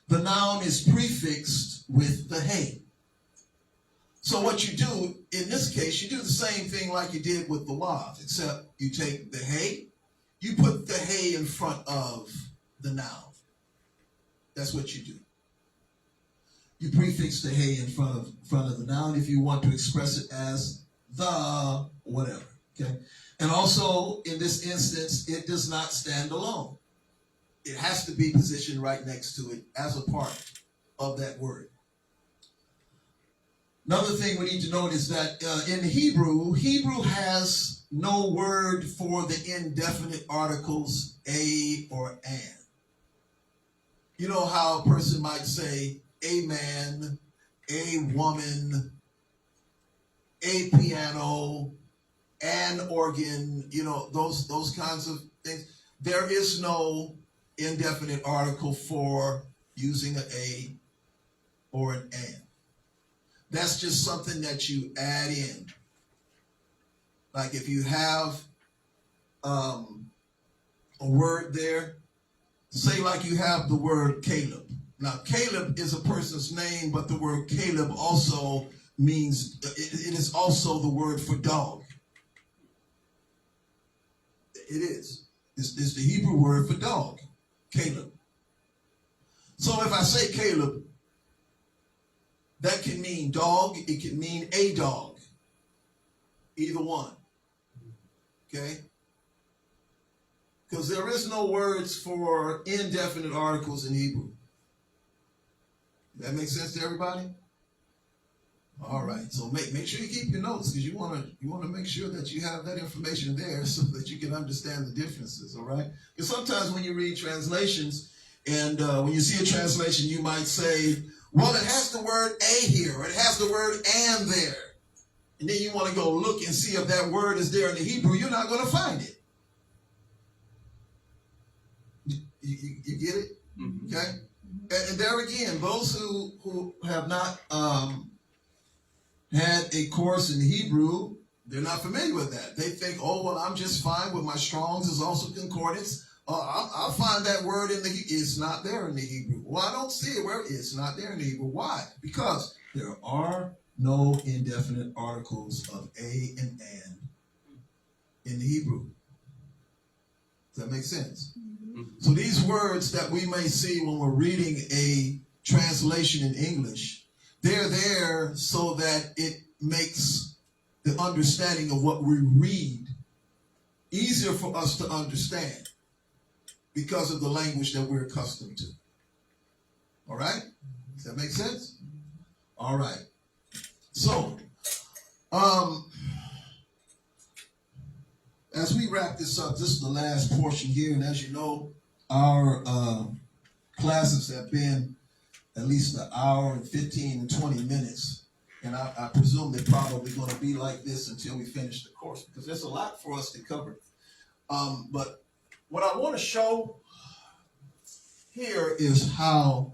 the noun is prefixed with the hey. So what you do, in this case, you do the same thing like you did with the wav, except you take the hey, you put the hey in front of the noun. That's what you do. You prefix the hey in front of the noun if you want to express it as the whatever. Okay? And also, in this instance, it does not stand alone. It has to be positioned right next to it as a part of that word. Another thing we need to note is that in Hebrew has no word for the indefinite articles a or an. You know how a person might say a man, a woman, a piano, an organ, those kinds of things. There is no indefinite article for using an a or an and. That's just something that you add in. Like if you have a word there, say like you have the word Caleb. Now, Caleb is a person's name, but the word Caleb also means, it is also the word for dog. It is. It's the Hebrew word for dog, Caleb. So if I say Caleb, that can mean dog, it can mean a dog. Either one. Okay? Because there is no words for indefinite articles in Hebrew. That makes sense to everybody? All right. So make sure you keep your notes, because you want to make sure that you have that information there so that you can understand the differences. All right? Because sometimes when you read translations and when you see a translation, you might say, well, it has the word a here, or it has the word and there. And then you want to go look and see if that word is there in the Hebrew. You're not going to find it. You get it? Mm-hmm. Okay? And there again, those who have not had a course in Hebrew, they're not familiar with that. They think, oh, well, I'm just fine with my Strong's is also concordance. I'll find that word in the Hebrew. It's not there in the Hebrew. Well, I don't see it where it's not there in the Hebrew. Why? Because there are no indefinite articles of a and an in the Hebrew. Does that make sense? Mm-hmm. So these words that we may see when we're reading a translation in English, they're there so that it makes the understanding of what we read easier for us to understand, because of the language that we're accustomed to. All right? Does that make sense? All right. So, as we wrap this up, this is the last portion here, and as you know, our classes have been at least an hour and 15 and 20 minutes, and I presume they're probably going to be like this until we finish the course, because there's a lot for us to cover. But what I want to show here is how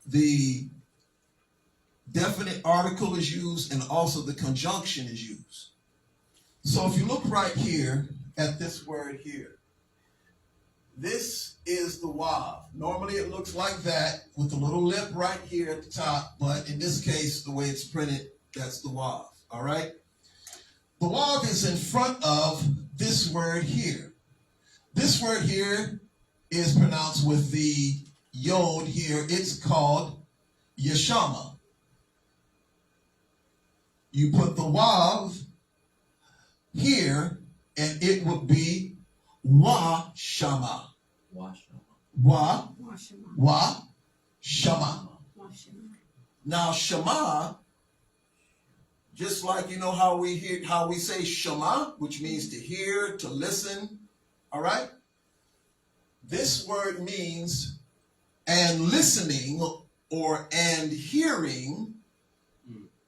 the definite article is used and also the conjunction is used. So if you look right here at this word here, this is the wav. Normally it looks like that with a little lip right here at the top, but in this case, the way it's printed, that's the wav. All right? The wav is in front of this word here. This word here is pronounced with the yod here. It's called yeshama. you put the wav here, and it would be wa shama. Wa shama. Now shema, just like you know how we say shema, which means to hear, to listen. All right. This word means and listening or and hearing.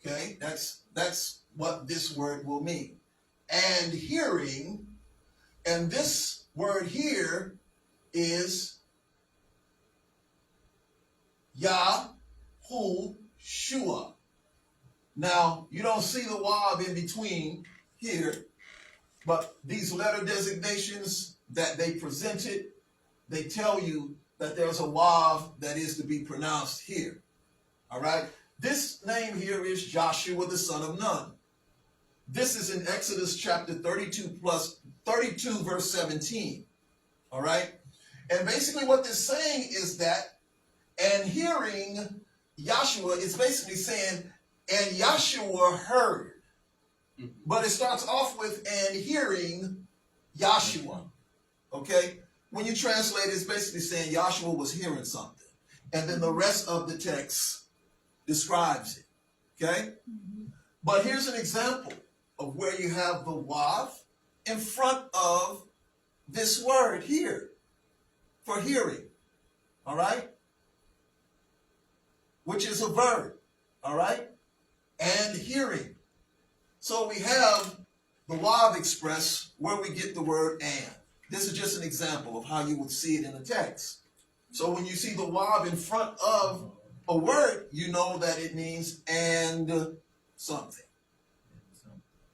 Okay, that's what this word will mean. And hearing, and this word here is Yahuah. Now, you don't see the wav in between here, but these letter designations that they presented, they tell you that there's a wav that is to be pronounced here. All right? This name here is Joshua the son of Nun. This is in Exodus chapter 32 verse 17. All right? And basically what they're saying is that, and hearing Yahshua is basically saying, and Yahshua heard. But it starts off with, and hearing Yahshua. Okay? When you translate it, it's basically saying Yahshua was hearing something. And then the rest of the text describes it. Okay? But here's an example of where you have the wav in front of this word here for hearing. All right? Which is a verb. All right? And hearing. So we have the wav express where we get the word and. This is just an example of how you would see it in the text. So when you see the wav in front of a word, you know that it means and something.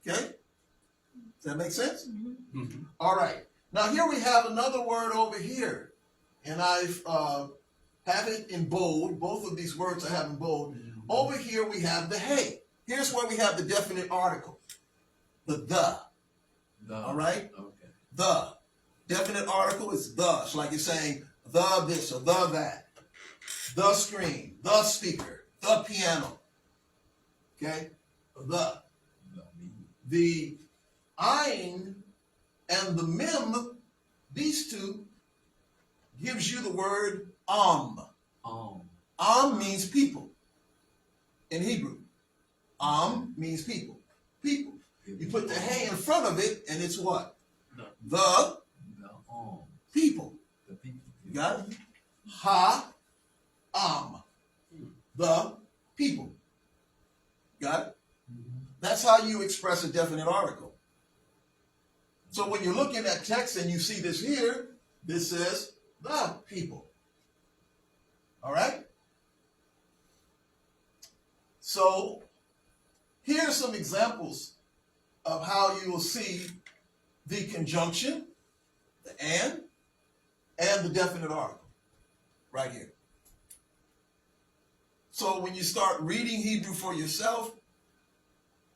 Okay? Does that make sense? All right. Now here we have another word over here. And I've have it in bold. Both of these words I have in bold. Over here we have the hey. Here's where we have the definite article. The. All right? Okay. The. Definite article is the. It's like you're saying the this or the that. The screen. The speaker. The piano. Okay? The ayin and the mem, these two, gives you the word am. Am means people in Hebrew. Am means people. People. You put the hey in front of it, and it's what? The people. You got it? Ha-am. The people. Got it? That's how you express a definite article. So when you're looking at text and you see this here, this says the people. All right? So here's some examples of how you will see the conjunction, the and the definite article right here. So when you start reading Hebrew for yourself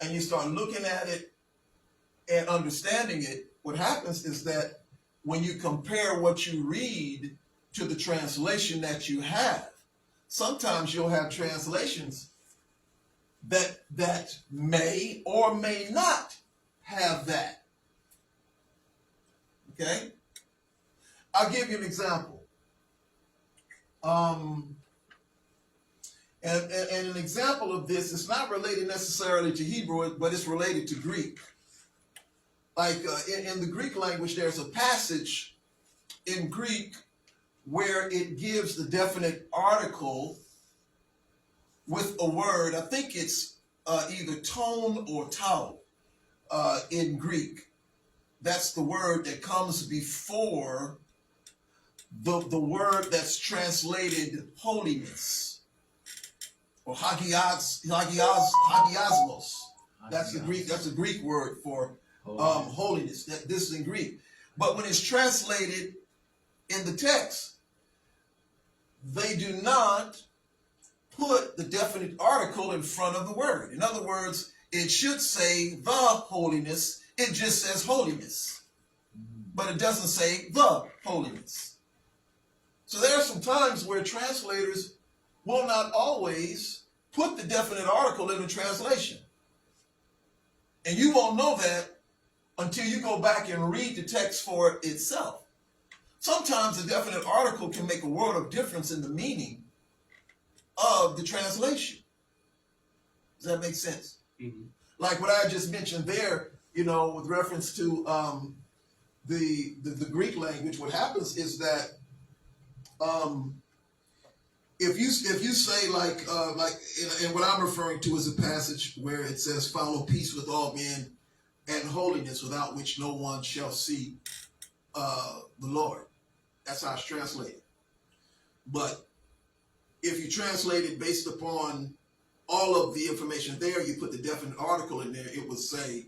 and you start looking at it and understanding it, what happens is that when you compare what you read to the translation that you have, sometimes you'll have translations that may or may not have that. Okay? I'll give you an example. And an example of this is not related necessarily to Hebrew, but it's related to Greek. Like in the Greek language, there's a passage in Greek where it gives the definite article with a word. I think it's either tone or tau in Greek. That's the word that comes before the word that's translated holiness or hagiasmos. That's the Greek. That's a Greek word for holiness. This is in Greek. But when it's translated in the text, they do not put the definite article in front of the word. In other words, it should say the holiness. It just says holiness. But it doesn't say the holiness. So there are some times where translators will not always put the definite article in the translation. And you won't know that until you go back and read the text for itself. Sometimes a definite article can make a world of difference in the meaning of the translation. Does that make sense? Mm-hmm. Like what I just mentioned there, you know, with reference to the Greek language, what happens is that if you say like and what I'm referring to is a passage where it says, "Follow peace with all men and holiness, without which no one shall see the Lord." That's how it's translated. But if you translate it based upon all of the information there, you put the definite article in there, it would say,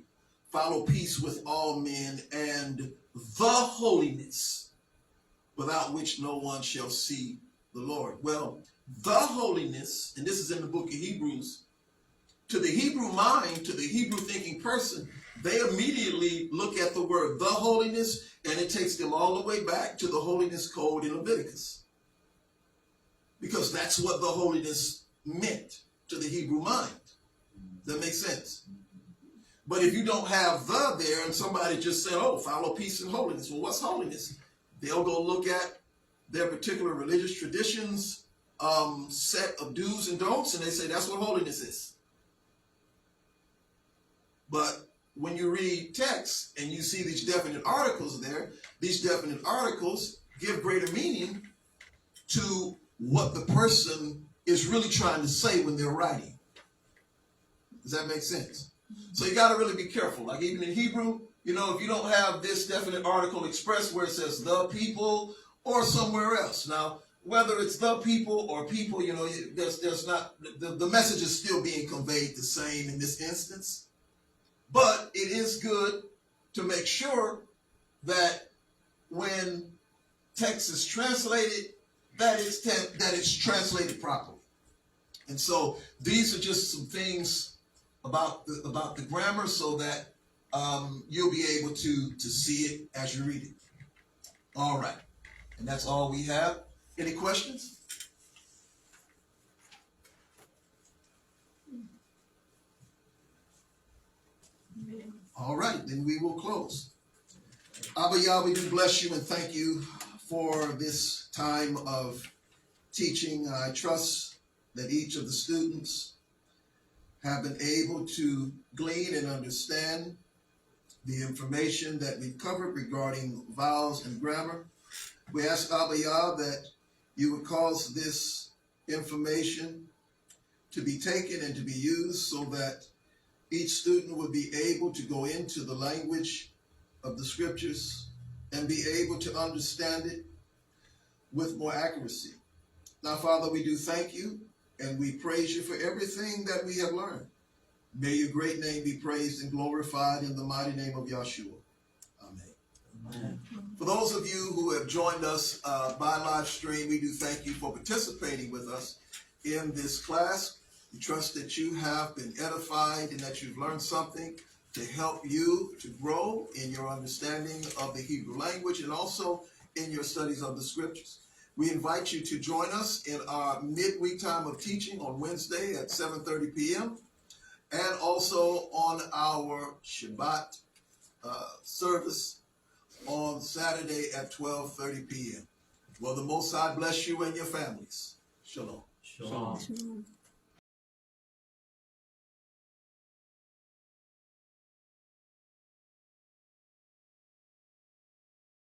"Follow peace with all men and the holiness, without which no one shall see the Lord." Well, the holiness, and this is in the book of Hebrews, to the Hebrew mind, to the Hebrew thinking person, they immediately look at the word the holiness, and it takes them all the way back to the holiness code in Leviticus. Because that's what the holiness meant to the Hebrew mind. Does that make sense? But if you don't have the there, and somebody just said, "Oh, follow peace and holiness." Well, what's holiness? They'll go look at their particular religious traditions, set of do's and don'ts, and they say that's what holiness is. But when you read text and you see these definite articles there, these definite articles give greater meaning to what the person is really trying to say when they're writing. Does that make sense? So you got to really be careful. Like even in Hebrew, you know, if you don't have this definite article expressed where it says the people or somewhere else. Now, whether it's the people or people, you know, there's not, the message is still being conveyed the same in this instance. But it is good to make sure that when text is translated, that it's translated properly. And so these are just some things about the grammar, so that you'll be able to see it as you read it. All right, and that's all we have. Any questions? All right, then we will close. Abba Yah, we do bless you and thank you for this time of teaching. I trust that each of the students have been able to glean and understand the information that we've covered regarding vowels and grammar. We ask Abba Yah that you would cause this information to be taken and to be used so that each student would be able to go into the language of the scriptures and be able to understand it with more accuracy. Now, Father, we do thank you and we praise you for everything that we have learned. May your great name be praised and glorified in the mighty name of Yahshua. Amen. Amen. For those of you who have joined us by live stream, we do thank you for participating with us in this class. We trust that you have been edified and that you've learned something to help you to grow in your understanding of the Hebrew language and also in your studies of the scriptures. We invite you to join us in our midweek time of teaching on Wednesday at 7:30 p.m. and also on our Shabbat service on Saturday at 12:30 p.m. Well, the Most High bless you and your families. Shalom. Shalom. Shalom.